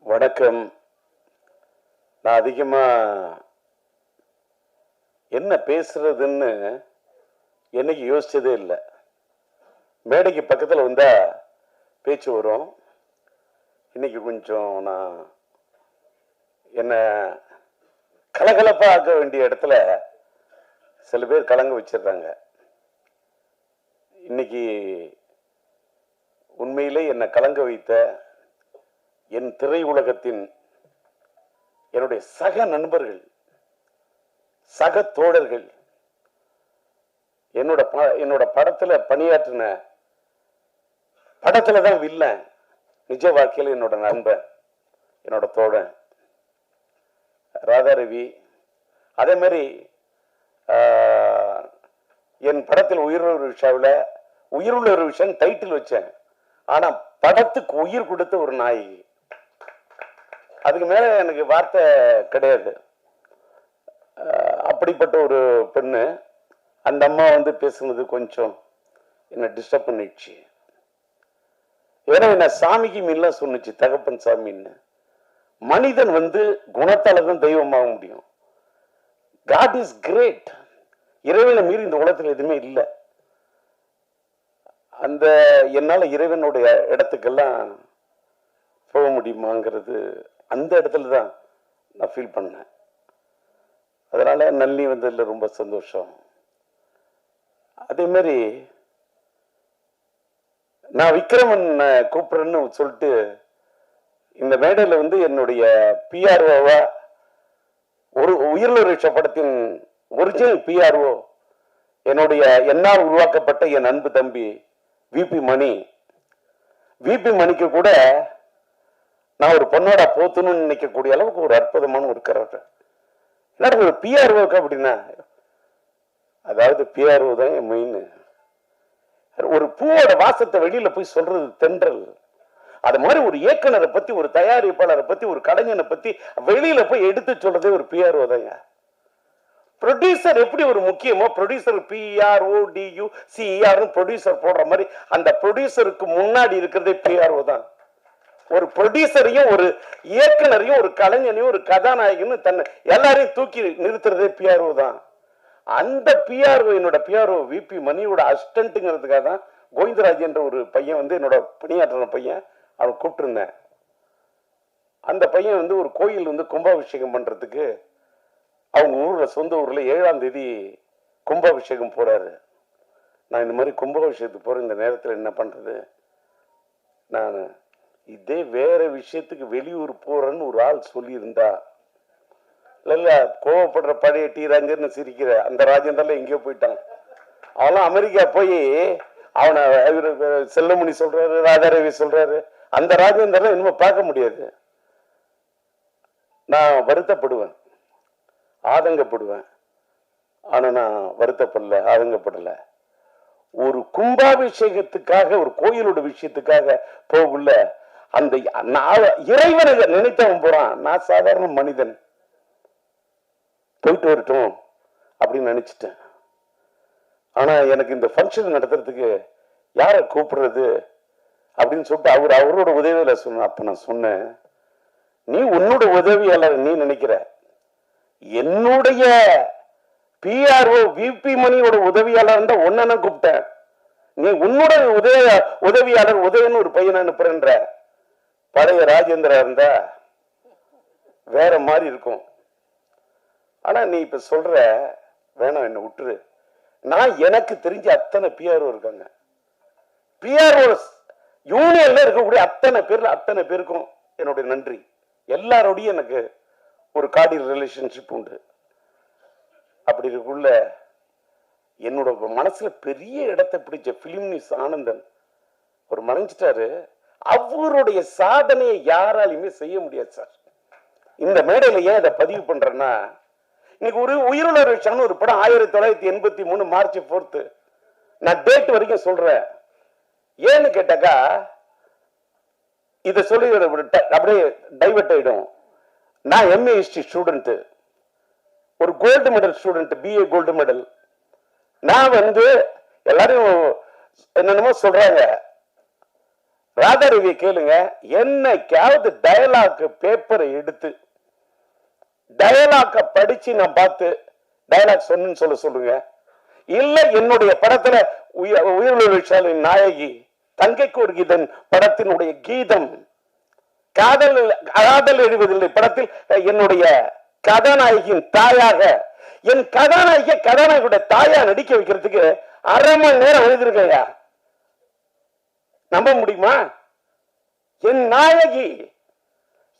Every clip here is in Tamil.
வணக்கம். நான் அதிகமா என்ன பேசுறதுன்னு என்னைக்கு யோசிச்சதே இல்லை. மேடைக்கு பக்கத்தில் வந்தா பேச்சு வரும். இன்னைக்கு கொஞ்சம் நான் என்ன கலகலப்பா ஆக்க வேண்டிய இடத்துல சில பேர் கலங்க வச்சிடுறாங்க. இன்னைக்கு உண்மையிலே என்னை கலங்க வைத்த என் திரை உலகத்தின் என்னுடைய சக நண்பர்கள், சக தோழர்கள், என்னோட படத்துல பணியாற்றின, படத்துல தான் வில்லன், நிஜ வாழ்க்கையில் என்னோட நண்பன், என்னோட தோழன் ராதாரவி. அதே மாதிரி என் படத்தில் உயிருள்ள ஒரு விஷாவில் உயிருள்ள ஒரு விஷயம் டைட்டில் வச்சேன். ஆனா படத்துக்கு உயிர் கொடுத்த ஒரு நாயகி. அதுக்கு மேல எனக்கு வார்த்தை கிடையாது. அப்படிப்பட்ட ஒரு பெண்ணு. அந்த அம்மா வந்து பேசுனது கொஞ்சம் என்ன டிஸ்டர்ப் பண்ணிடுச்சு. ஏன்னா என்ன சாமிக்கு மீன்லாம் சொன்னுச்சு, தகப்பன் சாமின்னு. மனிதன் வந்து குணத்தால தான் தெய்வமாக முடியும். God is great. இறைவனை மீறி இந்த உலகத்தில் எதுவுமே இல்லை. அந்த என்னால இறைவனுடைய இடத்துக்கெல்லாம் போக முடியுமாங்கிறது அந்த இடத்துல தான் நான் ஃபீல் பண்ணேன். அதனால நல்லி வந்ததுல ரொம்ப சந்தோஷம். அதே மாதிரி நான் விக்ரமன் கூப்பிடுறேன்னு சொல்லிட்டு இந்த மேடையில் வந்து என்னுடைய பிஆர்ஓவா ஒரு உயிர்லரிஷ படத்தின் ஒரிஜினல் பிஆர்ஓ என்னுடைய என்னால் உருவாக்கப்பட்ட என் அன்பு தம்பி விபி மணி. விபி மணிக்கு கூட நான் ஒரு பொண்ணோட போத்துன்னு நினைக்கக்கூடிய அளவுக்கு ஒரு அற்புதமான ஒரு கரெக்டர். என்ன ஒரு பிஆர்ஓக்கு அப்படின்னா, அதாவது பிஆர்ஓ தான் மெயின். ஒரு பூவோட வாசத்தை வெளியில போய் சொல்றது தென்றல். அது மாதிரி ஒரு இயக்குனரை பத்தி, ஒரு தயாரிப்பாளரை பத்தி, ஒரு கலைஞனை பத்தி வெளியில போய் எடுத்து சொல்றதே ஒரு பிஆர்ஓ தாங்க. ப்ரொடியூசர் எப்படி ஒரு முக்கியமோ, ப்ரொடியூசர் PRODUCER ப்ரொடியூசர் போடுற மாதிரி அந்த ப்ரொடியூசருக்கு முன்னாடி இருக்கிறதே பிஆர்ஓ தான். ஒரு ப்ரொடியூசரையும் ஒரு இயக்குனரையும் ஒரு கலைஞனையும் ஒரு கதாநாயகனும் தன்னை எல்லாரையும் தூக்கி நிறுத்துறதே பிஆர்ஓ தான். அந்த பிஆர்ஓ என்னோட பிஆர்ஓ விபி மணியோட அசிஸ்டன்ட்ங்கிறதுக்காக தான் கோவிந்தராஜ் என்ற ஒரு பையன் வந்து என்னோட பணியாற்றின பையன், அவன் கூப்பிட்டுருந்தேன். அந்த பையன் வந்து ஒரு கோயில் வந்து கும்பாபிஷேகம் பண்றதுக்கு அவங்க ஊர்ல, சொந்த ஊர்ல 7ஆம் தேதி கும்பாபிஷேகம் போறாரு. நான் இந்த மாதிரி கும்பாபிஷேகத்துக்கு போற இந்த நேரத்தில் என்ன பண்றது, நான் இதே வேற விஷயத்துக்கு வெளியூர் போறேன்னு ஒரு ஆள் சொல்லி இருந்தா, இல்ல கோவப்படுற பழைய டி ராஜேந்திரன் சிரிக்கிற அந்த ராஜேந்திரன் எங்கேயோ போயிட்டான். அவெல்லாம் அமெரிக்கா போய் அவனை செல்லமணி சொல்றாரு, ராதாரவி சொல்றாரு. அந்த ராஜேந்திரன் இனிமே பார்க்க முடியாது. நான் வருத்தப்படுவேன், ஆதங்கப்படுவேன். ஆனா நான் வருத்தப்படல, ஆதங்கப்படல. ஒரு கும்பாபிஷேகத்துக்காக, ஒரு கோயிலோட விஷயத்துக்காக போகல, அந்த இறைவனை நினைத்தவன் போறான். நான் சாதாரண மனிதன், போயிட்டு வரட்டும் அப்படின்னு நினைச்சிட்டேன். ஆனா எனக்கு இந்த ஃபங்க்ஷன் நடத்துறதுக்கு யாரை கூப்பிடுறது அப்படின்னு சொல்லிட்டு அவரோட உதவியில சொன்ன. அப்ப நான் சொன்னேன், நீ உன்னோட உதவியாளர் நீ நினைக்கிற, என்னுடைய பிஆர்ஓ விபி மணியோட உதவியாளர் தான் ஒன்னு கூப்பிட்டேன். நீ உன்னோட உதவியாளர் உதயன்னு ஒரு பையனை அனுப்புறன்ற. பழைய ராஜேந்திரா இருந்தா வேற மாதிரி இருக்கும். ஆனா நீ இப்ப சொல்ற, வேணாம் என்ன விட்டுரு. நான் எனக்கு தெரிஞ்ச அத்தனை பிஆர்ஓ இருக்காங்க. பிஆர்ஓ யூனியன்ல இருக்கக்கூடிய அத்தனை பேருக்கும் என்னுடைய நன்றி. எல்லாரோடையும் எனக்கு ஒரு கார்டியல் ரிலேஷன்ஷிப் உண்டு. அப்படி இருக்குள்ள என்னோட மனசுல பெரிய இடத்தை பிடிச்ச பிலிம் நியூஸ் ஆனந்தன் ஒரு மறைஞ்சிட்டாரு. அவருடைய சாதனையை யாராலையுமே செய்ய முடியாது சார். இந்த மேடையில ஏன் இதை பதிவு பண்றேன்னா, இன்னைக்கு ஒரு உயிருள்ள விஷயம் ஒரு படம் 1983 மார்ச் 4 நான் டேட் வரைக்கும் சொல்றேன். ஏன்னு கேட்டாக்கா, இதை சொல்லி அப்படியே டைவர்ட் ஆயிடும். நான் MA ஹிஸ்டரி ஸ்டூடெண்ட், ஒரு gold medal student, BA gold medal. நான் வந்து எல்லாரும் என்னென்னமோ சொல்றாங்க. ராதாரவியை கேளுங்க, என்னைக்காவது டயலாக் பேப்பரை எடுத்து டயலாக்க படிச்சு நான் பார்த்து டயலாக் சொன்னு சொல்லுங்க. இல்ல என்னுடைய படத்துல உயிர்நிலையின் நாயகி தங்கைக்கு ஒரு கீதன் படத்தினுடைய கீதம் காதல் எழுவதில்லை படத்தில் என்னுடைய கதாநாயகியின் தாயாக, என் கதாநாயகியோட தாயா நடிக்க வைக்கிறதுக்கு 1/2 மணி நேரம் எழுதிருக்கையா, நம்ப முடியுமா? என் நாயகி,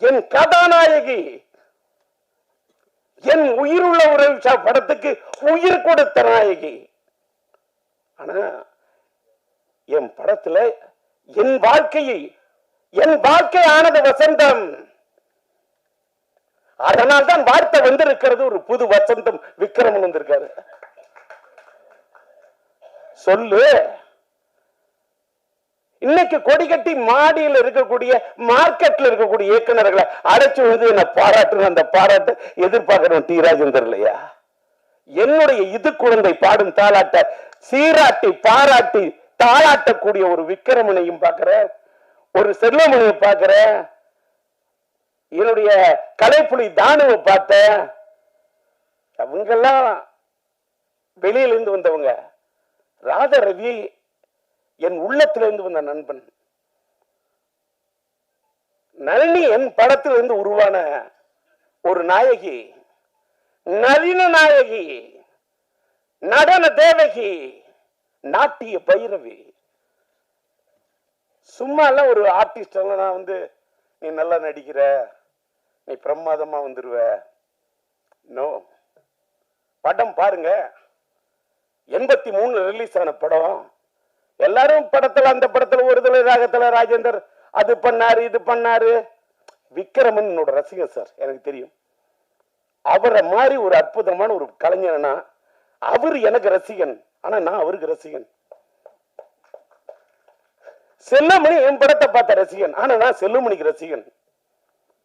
என் கதாநாயகி, என் உயிருள்ள உறவு படத்துக்கு உயிர் கொடுத்த நாயகி. ஆனா என் படத்துல என் வாழ்க்கை ஆனது வசந்தம். அதனால்தான் வார்த்தை வந்திருக்கிறது, ஒரு புது வசந்தம் விக்ரமன் வந்திருக்காரு. சொல்லு. இன்னைக்கு கொடி கட்டி மாடியில் இருக்கக்கூடிய மார்க்கெட்ல இருக்கக்கூடிய இயக்குநர்களை அடைச்சு வந்து என்ன பாராட்டு, அந்த பாராட்டு எதிர்பார்க்கிறோம் டி ராஜேந்தர் இல்லையா? என்னுடைய இது குழந்தை பாடும் தாளாட்ட சீராட்டி பாராட்டி தாளாட்டக்கூடிய ஒரு விக்ரமனையும் பார்க்கிற, ஒரு செல்வமணியை பார்க்கிற, என்னுடைய கலைப்புலி தானுவை பார்த்த, அவங்கெல்லாம் வெளியிலிருந்து வந்தவங்க. ராதாரவி என் உள்ளத்திலிருந்து வந்த நண்பன். நளினி என் படத்திலிருந்து உருவான ஒரு நாயகி, நளின நாயகி, நடன தேவகி, நாட்டிய பைரவி. சும்மா எல்லாம் ஒரு ஆர்டிஸ்ட் நான் வந்து நீ நல்லா நடிக்கிற, நீ பிரமாதமா வந்துருவ. நோ, படம் பாருங்க. 83 ரிலீஸ் ஆன படம். எல்லாரும் படத்துல, அந்த படத்துல ஒரு தலை ராகத்துல ராஜேந்தர் அது பண்ணாரு இது பண்ணாரு. விக்ரமன் என்னோட ரசிகர் சார், எனக்கு தெரியும். அவரை மாதிரி ஒரு அற்புதமான ஒரு கலைஞனா அவர் எனக்கு ரசிகன், ஆனா நான் அவருக்கு ரசிகன். செல்லுமணி என் படத்தை பார்த்த ரசிகன், ஆனா நான் செல்லுமணிக்கு ரசிகன்.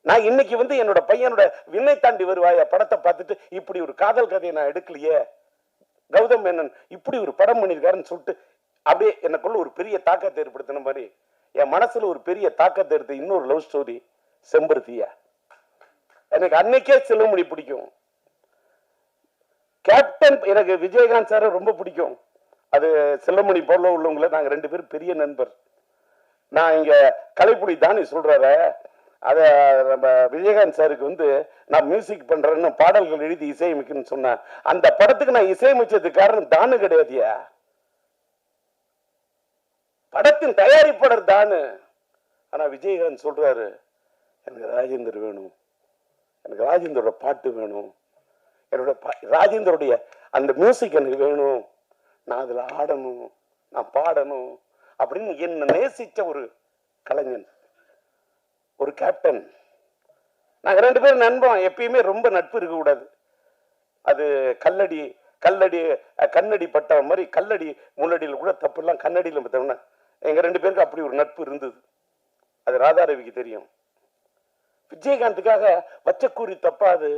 நான் இன்னைக்கு வந்து என்னோட பையனோட விண்ணை தாண்டி வருவாய படத்தை பார்த்துட்டு இப்படி ஒரு காதல் கதையை நான் எடுக்கலையே, கௌதம் மேனன் இப்படி ஒரு படம் பண்ணியிருக்காருன்னு சொல்லிட்டு அப்படியே எனக்குள்ள ஒரு பெரிய தாக்கத்தை ஏற்படுத்தின மாதிரி என் மனசுல ஒரு பெரிய தாக்கத்தை எடுத்து இன்னொரு லவ் ஸ்டோரி செம்பருத்தியா. எனக்கு அன்னைக்கே செல்லுமணி பிடிக்கும். கேப்டன் எனக்கு விஜயகாந்த் சார ரொம்ப பிடிக்கும். அது செல்லுமணி போல உள்ளவங்கள நாங்க 2 பேரும் பெரிய நண்பர். நான் இங்க கலைப்புலி தானி சொல்றார, அத நம்ம விஜயகாந்த் சாருக்கு வந்து நான் மியூசிக் பண்றேன்னு பாடல்கள் எழுதி இசையமைக்கணும்னு சொன்னேன். அந்த படத்துக்கு நான் இசையமைச்சதுக்கு காரணம் தானு கிடையாதியா, படத்தின் தயாரிப்பாளர் தானு. ஆனா விஜயகாந்த் சொல்றாரு, எனக்கு ராஜேந்தர் வேணும், எனக்கு ராஜேந்தரோட பாட்டு வேணும், என்னோட ராஜேந்தருடைய அந்த மியூசிக் எனக்கு வேணும், நான் அதுல ஆடணும், நான் பாடணும் அப்படின்னு என்ன நேசிச்ச ஒரு கலைஞன், ஒரு கேப்டன். நாங்க 2 பேரும் நண்பன். எப்பயுமே ரொம்ப நட்பு இருக்க கூடாது. அது கண்ணடி பட்ட மாதிரி கல்லடி முள்ளடியில் கூட தப்பு எல்லாம் கண்ணடியில் பார்த்தோம்னா எங்க 2 பேருக்கு அப்படி ஒரு நட்பு இருந்தது. அது ராதாரவிக்கு தெரியும். விஜயகாந்துக்காக வச்சக்கூறி தப்பாது,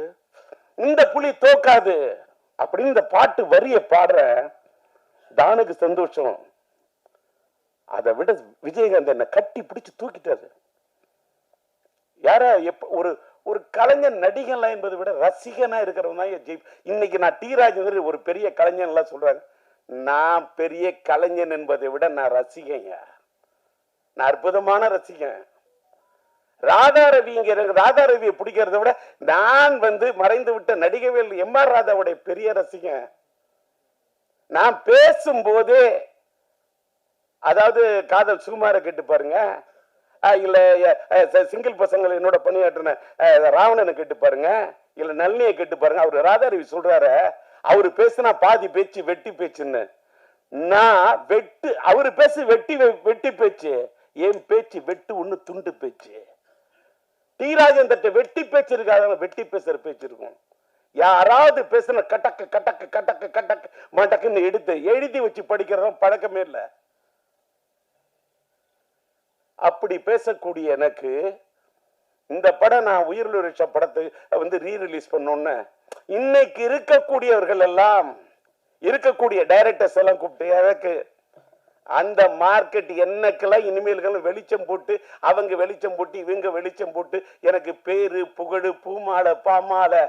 இந்த புலி தோக்காது அப்படின்னு இந்த பாட்டு வரிய பாடுற தானுக்கு சந்தோஷம். அதை விட விஜயகாந்த் என்ன கட்டி பிடிச்சு தூக்கிட்டாரு. யாரா ஒரு ஒரு கலைஞன் நடிகன்லாம் என்பதை விட ரசிகனா இருக்கிறவங்க தான். இன்னைக்கு நான் டி ராஜேந்தர் ஒரு பெரிய கலைஞன் எல்லாம் சொல்றாங்க. நான் பெரிய கலைஞன் என்பதை விட நான் ரசிகங்க, நான் அற்புதமான ரசிகன். ராதாரவியை பிடிக்கிறத விட நான் வந்து மறைந்து விட்ட நடிகவேல் எம்.ஆர். ராதாவுடைய பெரிய ரசிகன். நான் பேசும்போதே, அதாவது காதல் சுகுமார கேட்டு பாருங்க, இல்ல சிங்கிள் பசங்களை என்னோட பணியாற்றின ராவணனை கேட்டு பாருங்க, இல்ல நளினியை கேட்டு பாருங்க. அவரு ராதாரவி சொல்றாரு, அவரு பேசுனா பாதி பேச்சு வெட்டி பேச்சுன்னு. நான் அவரு பேசு வெட்டி பேச்சு, என் பேச்சு வெட்டு ஒண்ணு துண்டு பேச்சு. டி ராஜேந்தர் வெட்டி பேச்சு இருக்காத, வெட்டி பேசுற பேச்சு இருக்கும். யாராவது பேசுன கட்டக்கு கட்டக்கு கட்டக்கு கட்டக்கு மட்டக்குன்னு எடுத்து எழுதி வச்சு படிக்கிறதும் பழக்கமே இல்லை. அப்படி பேசக்கூடிய எனக்கு இந்த படம், நான் உயிரிழந்த படத்தை வந்து ரீரிலீஸ் பண்ணோன்னு இன்னைக்கு இருக்கக்கூடியவர்கள் எல்லாம், இருக்கக்கூடிய டைரக்டர்ஸ் எல்லாம் கூப்பிட்டு எனக்கு அந்த மார்க்கெட் என்னக்கெல்லாம் இனிமேல்கள் வெளிச்சம் போட்டு அவங்க வெளிச்சம் போட்டு இவங்க வெளிச்சம் போட்டு எனக்கு பேரு புகழு பூமாலை பாமாலை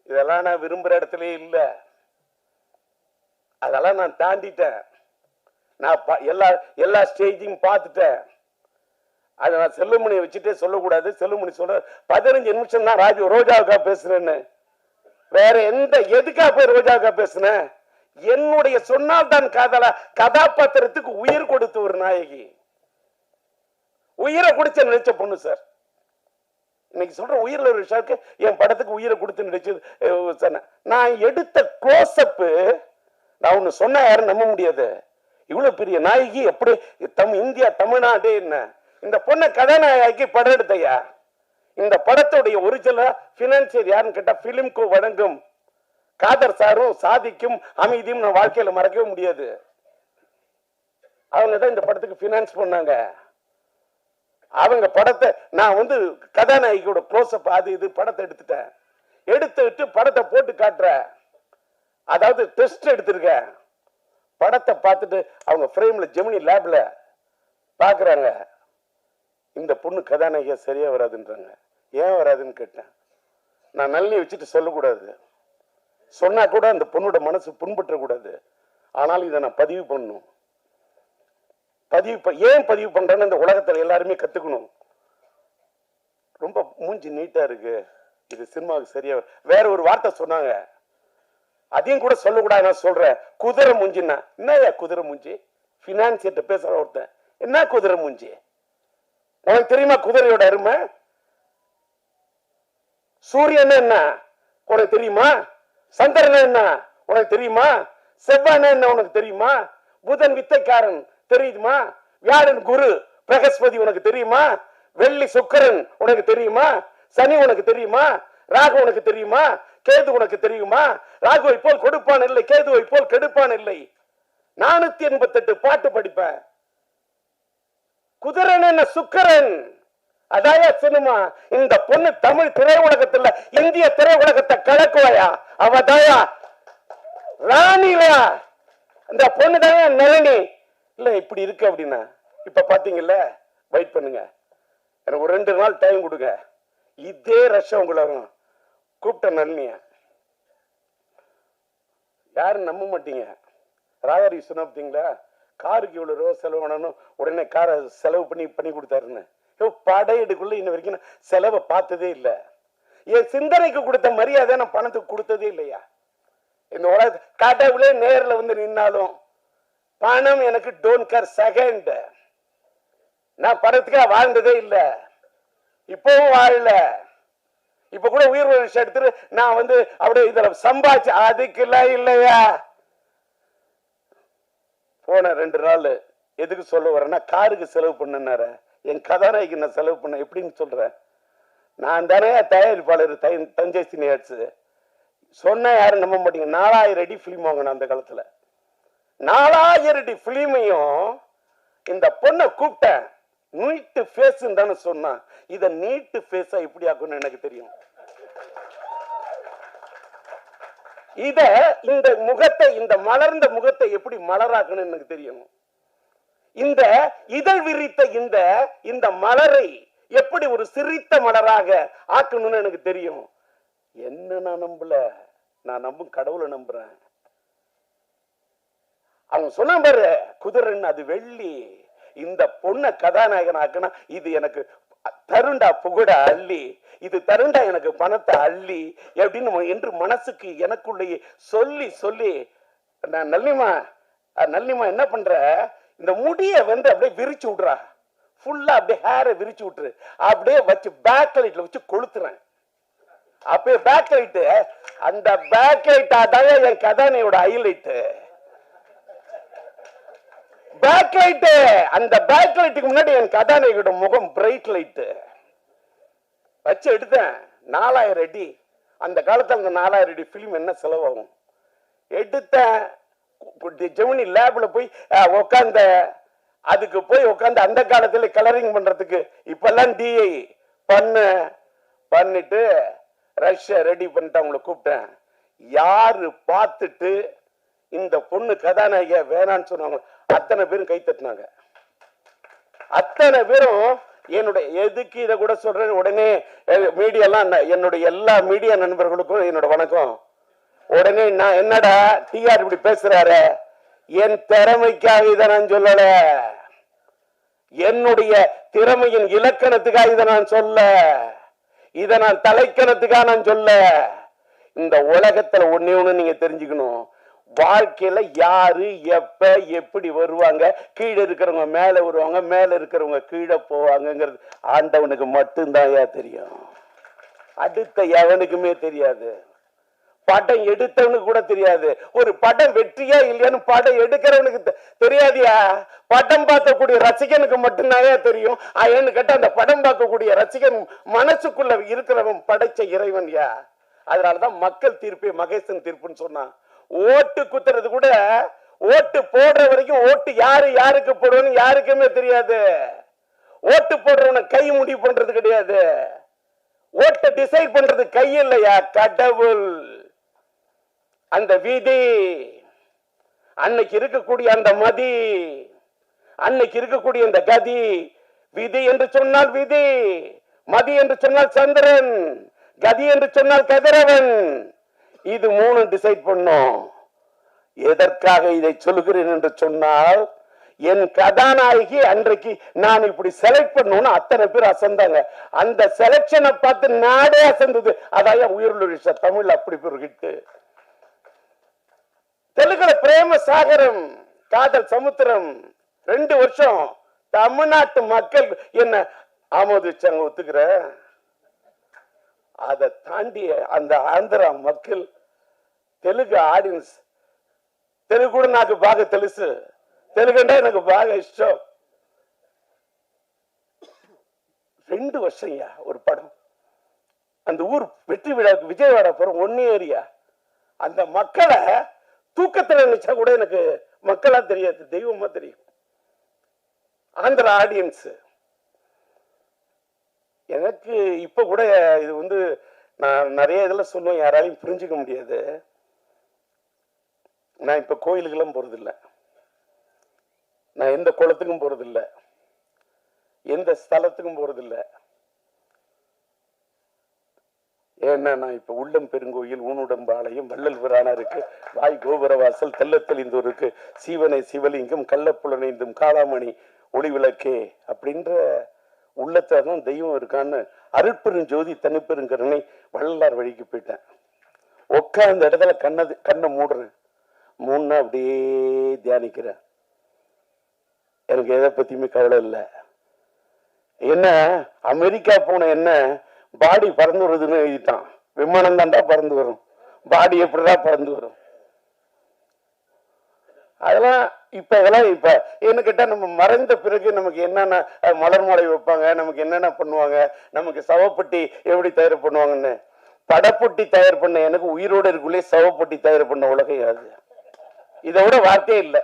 இதெல்லாம் நான் விரும்புற இடத்துல இல்ல. அதெல்லாம் நான் தாண்டிட்டேன். நான் எல்லா ஸ்டேஜையும் பார்த்துட்டேன். அதை நான் செல்லுமணியை வச்சுட்டே சொல்லக்கூடாது. செல்லுமணி சொல்ற 15 நிமிஷம் தான் ரோஜாவுக்கா பேசுறேன்னு. வேற எதுக்கா போய் ரோஜாவுக்கா பேசுனேன்? என்னுடைய சொன்னால் தான் காதலா கதாபாத்திரத்துக்கு உயிர் கொடுத்த ஒரு நாயகி, உயிரை குடிச்ச நினைச்ச பொண்ணு சார். இன்னைக்கு சொல்ற உயிரில் ஒரு விஷயத்துக்கு என் படத்துக்கு உயிரை கொடுத்து நினைச்சது. நான் எடுத்த க்ளோஸ்அப் நான் ஒண்ணு சொன்னா யாரும் நம்ப முடியாது. இவ்வளவு பெரிய நாயகி எப்படி இந்தியா தமிழ்நாடு என்ன இந்த பொண்ணை கதாநாயகி படம் எடுத்தையா? இந்த படத்துடைய ஒரிஜினல் பினான்சியர் யாருன்னு கேட்டா பிலிம்கோ வழங்கும் காதர் சாரும் சாதிக்கும் அமைதியும் நான் வாழ்க்கையில மறக்கவே முடியாது. அவங்க தான் இந்த படத்துக்கு பினான்ஸ் பண்ணாங்க. அவங்க படத்தை நான் கதாநாயகியோட க்ளோஸ்அப் அது இது படத்தை எடுத்துட்டேன். எடுத்துட்டு படத்தை போட்டு காட்டுறேன். அதாவது டெஸ்ட் எடுத்திருக்கேன். படத்தை பார்த்துட்டு அவங்க ஃப்ரேம்ல ஜெமினி லேப்ல பாக்குறாங்க. இந்த பொண்ணு கதாநாயகியா சரியா வராதுன்றாங்க. ஏன் வராதுன்னு கேட்டேன். நான் நல்லி வச்சுட்டு சொல்லக்கூடாது, சொன்னா கூட அந்த பொண்ணோட மனசு புண்பற்ற கூடாது. ஆனால் இதை நான் பதிவு பண்ணணும். ஏன் பதிவு பண்றேன்னு இந்த உலகத்துல எல்லாருமே கத்துக்கணும். ரொம்ப மூஞ்சி நீட்டா இருக்கு, இது சினிமாவுக்கு சரியா. வேற ஒரு வார்த்தை சொன்னாங்க, அதையும் கூட சொல்லக்கூடாது. நான் சொல்றேன், குதிரை மூஞ்சின்னா என்னையா குதிரை மூஞ்சி? பினான்சியர்ட்ட பேசுற ஒருத்தன் என்ன குதிரை மூஞ்சி? உனக்கு தெரியுமா குதிரையோட அருமை? சூரியன் என்ன உனக்கு தெரியுமா? சந்திரன் என்ன உனக்கு தெரியுமா? செவ்வாய் என்ன உனக்கு தெரியுமா? புதன் வித்தைக்காரன் தெரியுமா? வியாழன் குரு பிரகஸ்பதி உனக்கு தெரியுமா? வெள்ளி சுக்கிரன் உனக்கு தெரியுமா? சனி உனக்கு தெரியுமா? ராகு உனக்கு தெரியுமா? கேது உனக்கு தெரியுமா? ராகுவை போல் கொடுப்பான் இல்லை, கேதுவை போல் கெடுப்பான் இல்லை. 488 பாட்டு படிப்பேன். குதிரன் என்ன சுக்கரன்? அதாயா சினிமா. இந்த பொண்ணு தமிழ் திரையுலகத்துல இந்திய திரையுலகத்தை கலக்குவாயா? அவதாயா ராணிலா. இந்த பொண்ணு தாயா நளினி. இல்ல இப்படி இருக்கு அப்படின்னா இப்ப பாத்தீங்கல்ல, வெயிட் பண்ணுங்க, எனக்கு ஒரு 2 நாள் டைம் கொடுங்க. இதே ரஷம் உங்களை கூப்பிட்ட நளினிய யாரும் நம்ப மாட்டீங்க. ராகரி சொன்னீங்களா, காருக்கு இவ்வளவு ரூபா செலவு பண்ணணும், உடனே காரை செலவு பண்ணி கொடுத்தாருன்னு. படையெடுக்குள்ள இன்ன வரைக்கும் செலவை பார்த்ததே இல்லை. என் சிந்தனைக்கு கொடுத்த மரியாதை நான் பணத்துக்கு கொடுத்ததே இல்லையா? இந்த உலக கடவுளே நேரில் நின்னாலும் பணம் எனக்கு டோன்ட் கேர் செகண்ட். நான் பணத்துக்காக வாழ்ந்ததே இல்லை, இப்பவும் வாழல. இப்ப கூட உயிர் விஷயம் எடுத்துட்டு நான் அப்படியே இதுல சம்பாதிச்சு அதுக்கெல்லாம் இல்லையா? போன 2 நாள் எதுக்கு சொல்ல வரேன்னா, காருக்கு செலவு பண்ணார என் கதாநாயகி நான் செலவு பண்ண எப்படின்னு சொல்றேன். நான் தானே தயாரிப்பாளர் தஞ்சை சினியாட்ஸ். சொன்ன யாரும் நம்ப மாட்டீங்க. 4000 அடி பிலிம் வாங்கின அந்த காலத்துல. 4000 அடி பிலிமையும் இந்த பொண்ணை கூப்பிட்டேன். நீட்டு ஃபேஸ் தானே சொன்னான். இத நீட்டு ஃபேஸா இப்படி ஆக்கணும்னு எனக்கு தெரியும். இந்த முகத்தை, இந்த மலர்ந்த முகத்தை எப்படி மலராக்கணும்னு எனக்கு தெரியும். இந்த இதழ் விரித்த இந்த மலரை எப்படி ஒரு சிரித்த மலராக ஆக்கணும்னு எனக்கு தெரியும். என்ன நான் நம்பல, நான் நம்பும் கடவுளை நம்புறேன். அவங்க சொன்ன பாரு, குதிரைன்னு அது வெள்ளி. இந்த பொண்ணை கதாநாயகன் ஆக்குனா இது எனக்கு தருண்டா புகழ அள்ளி, இது தருண்டா எனக்கு பணத்தை அள்ளி எப்படின்னு என்று மனசுக்கு எனக்குள்ளேயே சொல்லி சொல்லி நான் நல்லிமா என்ன பண்ற, இந்த முடிய அப்படியே விரிச்சு விடுறா, ஃபுல்லா அப்படியே ஹேரை விரிச்சு விட்டுரு, அப்படியே வச்சு பேக் லைட்ல வச்சு கொளுத்துறேன். அப்பயே பேக் லைட், அந்த பேக் லைட் அதான் என் கதானையோட ஹைலைட். பேக் லைட், அந்த பேக் லைட்டுக்கு முன்னாடி என் கதாநாயகியோட முகம் பிரைட் லைட் வச்சு எடுத்தேன். 4000 அடி. அந்த காலத்துல அந்த 4000 அடி பிலிம் என்ன செலவாகும் எடுத்தேன். ஜெமினி லேப்ல போய் உட்காந்த, அதுக்கு போய் உட்காந்து அந்த காலத்துல கலரிங் பண்றதுக்கு இப்பெல்லாம் டிஐ பண்ணிட்டு ரஷ்யா ரெடி பண்ணிட்டு அவங்களை கூப்பிட்டேன். யாரு பார்த்துட்டு இந்த பொண்ணு கதாநாயகியா வேணான்னு சொன்னாங்க அத்தனை பேரும் கை தட்டினாங்க. அத்தனை பேரும் என்னுடைய எதுக்கு இதை கூட சொல்றேன். உடனே மீடியாலாம் என்னுடைய எல்லா மீடியா நண்பர்களுக்கும் என்னோட வணக்கம். உடனே நான் என்னடா டிஆர் இப்படி பேசுறாரு, என் திறமைக்காக இதை நான் சொல்லல, என்னுடைய திறமையின் இலக்கணத்துக்காக இதை நான் சொல்ல, இதை நான் தலைக்கணத்துக்காக நான் சொல்ல. இந்த உலகத்துல ஒண்ணு நீங்க தெரிஞ்சுக்கணும், வாழ்க்கையில யாரு எப்ப எப்படி வருவாங்க, கீழே இருக்கிறவங்க மேல வருவாங்க, மேல இருக்கிறவங்க கீழே போவாங்கிறது ஆண்டவனுக்கு மட்டும்தான் தெரியும். அடுத்த எவனுக்குமே தெரியாது. படம் எடுத்தவனுக்கு கூட தெரியாது. ஒரு படம் வெற்றியா இல்லையான்னு படம் எடுக்கிறவனுக்கு தெரியாதியா. படம் பார்க்கக்கூடிய ரசிகனுக்கு மட்டும்தான் தெரியும். ஏன்னு கேட்டா அந்த படம் பார்க்கக்கூடிய ரசிகன் மனசுக்குள்ள இருக்கிறவன் படைச்ச இறைவன் யா. அதனாலதான் மக்கள் தீர்ப்பே மகேசன் தீர்ப்புன்னு சொன்னான். ஓட்டு குத்துறது கூட ஓட்டு போடுற வரைக்கும் ஓட்டு யாரு யாருக்கு போடுவோன்னு யாருக்குமே தெரியாது. ஓட்டு போடுறவன கை முடிவு பண்றது கிடையாது. ஓட்டை டிசைட் பண்றது கை இல்லையா, கடவுள். அந்த விதி, அன்னைக்கு இருக்கக்கூடிய அந்த மதி, அன்னைக்கு இருக்கக்கூடிய அந்த கதி. விதி என்று சொன்னால் விதி, மதி என்று சொன்னால் சந்திரன், கதி என்று சொன்னால் கதிரவன். இது மூணு டிசைட் பண்ணும். எதற்காக இதை சொல்கிறேன் என்று சொன்னால், என் கதாநாயகி அன்றைக்கு நான் இப்படி செலக்ட் பண்ணணும்னு அத்தனை பேர் அசந்தாங்க. அந்த செலக்ஷனை பார்த்து நாடே அசந்தது. அதான் உயிர்லுரிஷ தமிழ் அப்படி பேர் ஹிட்டு. தெலுங்குல பிரேம சாகரம், காதல் சமுத்திரம் 2 வருஷம் தமிழ்நாட்டு மக்கள் என்ன ஆமோதிச்சாங்க, ஒத்துக்கிற. அதை தாண்டி அந்த ஆந்திரா மக்கள், தெலுங்கு ஆடியன்ஸ், தெலுங்கு கூட నాకు బాగా తెలుసు, తెలుగంటే எனக்கு బాగా ఇష్టం. 2 வருஷம் ஒரு படம். அந்த ஊர் வெற்றி விழாவுக்கு விஜயவாடா போறோம், 1 ஏரியா. அந்த மக்களை தூக்கத்துல நினைச்சா கூட எனக்கு மக்களா தெரியாது, தெய்வமா தெரியும். ஆந்திரா ஆடியன்ஸ் எனக்கு இப்ப கூட இது வந்து நான் நிறைய இதுல சொல்லுவேன், யாராலையும் புரிஞ்சுக்க முடியாது. நான் இப்ப கோயிலுக்கெல்லாம் போறதில்லை, நான் எந்த குளத்துக்கும் போறதில்லை, எந்த ஸ்தலத்துக்கும் போறதில்லை. ஏன்னா நான் இப்ப உள்ளம் பெருங்கோயில், ஊனுடம்பாளையம், வள்ளல் பிரானாருக்கு, வாய் கோபுரவாசல், தெல்லத்தெளிந்தோருக்கு, சீவனை சிவலிங்கம், கள்ளப்புலனைந்தும் காளாமணி ஒளி விளக்கே அப்படின்ற உள்ளத்தான் தெய்வம் இருக்கான்னு அருட்பெரும் ஜோதி தனிப்பெருங்கருணை வள்ளலார் வழிக்கு போயிட்டேன். உட்கார்ந்த இடத்துல கண்ணை மூடுறேன், மூணு அப்படியே தியானிக்கிறேன். எனக்கு எதை பத்தியுமே கவலை இல்லை. என்ன அமெரிக்கா போன என்ன பாடி பறந்து வருதுன்னு எழுதிட்டான். விமானம் தாண்டா பறந்து வரும், பாடி எப்படிதான் பறந்து வரும். அதெல்லாம் இதெல்லாம் இப்ப என்ன கேட்டா, நம்ம மறைந்த பிறகு நமக்கு என்னென்ன மலர் மாலை வைப்பாங்க, நமக்கு என்னென்ன பண்ணுவாங்க, நமக்கு சவப்பட்டி எப்படி தயார் பண்ணுவாங்கன்னு. படப்பொட்டி தயார் பண்ண எனக்கு உயிரோடு இருக்குள்ளே சவப்பொட்டி தயார் பண்ண உலகம் அது. இதை விட வார்த்தையே இல்லை.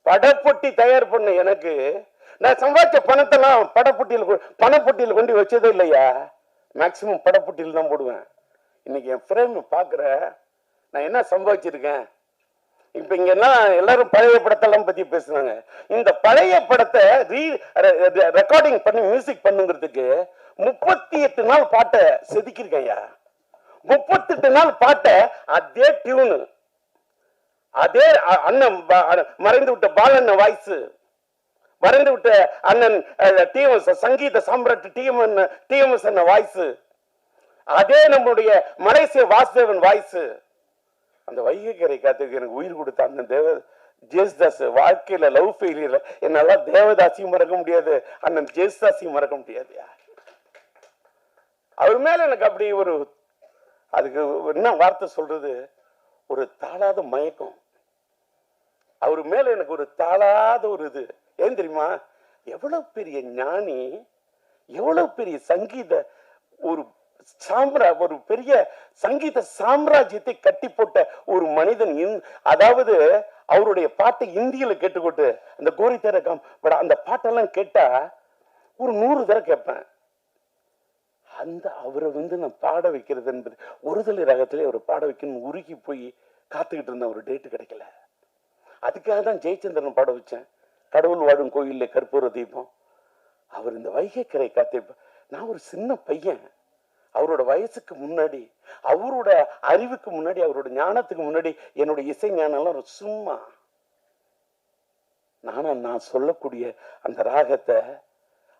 படப்பொட்டி தயார் பண்ண எனக்கு, நான் சம்பாதிச்ச பணத்தெல்லாம் பணப்பொட்டியில் கொண்டு வச்சதே இல்லையா. மேக்சிமம் படப்பொட்டியில் தான் போடுவேன். இன்னைக்கு என் ஃப்ரெண்ட் பாக்குற நான் என்ன சம்பாதிச்சிருக்கேன். இப்ப இங்க எல்லாம் எல்லாரும் பழைய படத்தெல்லாம் பத்தி பேசுறாங்க. இந்த பழைய படத்தை ரெக்கார்டிங் பண்ணி மியூசிக் பண்ணுங்கிறதுக்கு 38 நாள் பாட்டை செதுக்கிருக்கையா. 38 நாள் பாட்டை அதே டியூனு, அதே அண்ணன் மறைந்து விட்ட பாலண்ண வாய்ஸ், மறைந்து விட்ட அண்ணன் சங்கீத சாம்ராட் டிஎம்எஸ் அண்ணன் வாய்ஸ், அதே நம்முடைய மலேசிய வாசுதேவன் வாய்ஸ். அந்த வைகை காத்துக்கு எனக்கு உயிர் கொடுத்த அண்ணன் ஜேசுதாஸ். வாழ்க்கையில லவ் ஃபெயிலியர் என்னால தேவதாசியும் மறக்க முடியாது, அண்ணன் ஜேசுதாசியும் மறக்க முடியாது. அவர் மேல எனக்கு அப்படி ஒரு, அதுக்கு என்ன வார்த்தை சொல்றது, ஒரு தாளாத மயக்கம். அவர் மேல எனக்கு ஒரு தாளாத ஒரு இது. ஏன் தெரியுமா, எவ்வளவு பெரிய ஞானி, எவ்வளவு பெரிய சங்கீத ஒரு ஒரு பெரிய சங்கீத சாம்ராஜ்யத்தை கட்டி போட்ட ஒரு மனிதன். அதாவது அவருடைய பாட்டை இந்தியில கேட்டுக்கொண்டு அந்த கோரி தேர அந்த பாட்டெல்லாம் கேட்டா ஒரு 100 தடவை கேட்பேன். அந்த அவரை நான் பாட வைக்கிறது என்பது ஒருதலை ரகத்திலே அவர் பாட வைக்கணும் உருகி போய் காத்துக்கிட்டு இருந்த ஒரு டேட்டு கிடைக்கல. அதுக்காக தான் ஜெயச்சந்திரன் பாட வச்சேன். கடவுள் வாழும் கோயில்ல கற்பூர தீபம். அவர் இந்த வைகை கரை காத்திருப்ப. நான் ஒரு சின்ன பையன், அவரோட வயசுக்கு முன்னாடி, அவரோட அறிவுக்கு முன்னாடி, அவரோட ஞானத்துக்கு முன்னாடி என்னோட இசை ஞானம் சும்மா. நான் சொல்லக்கூடிய அந்த ராகத்தை,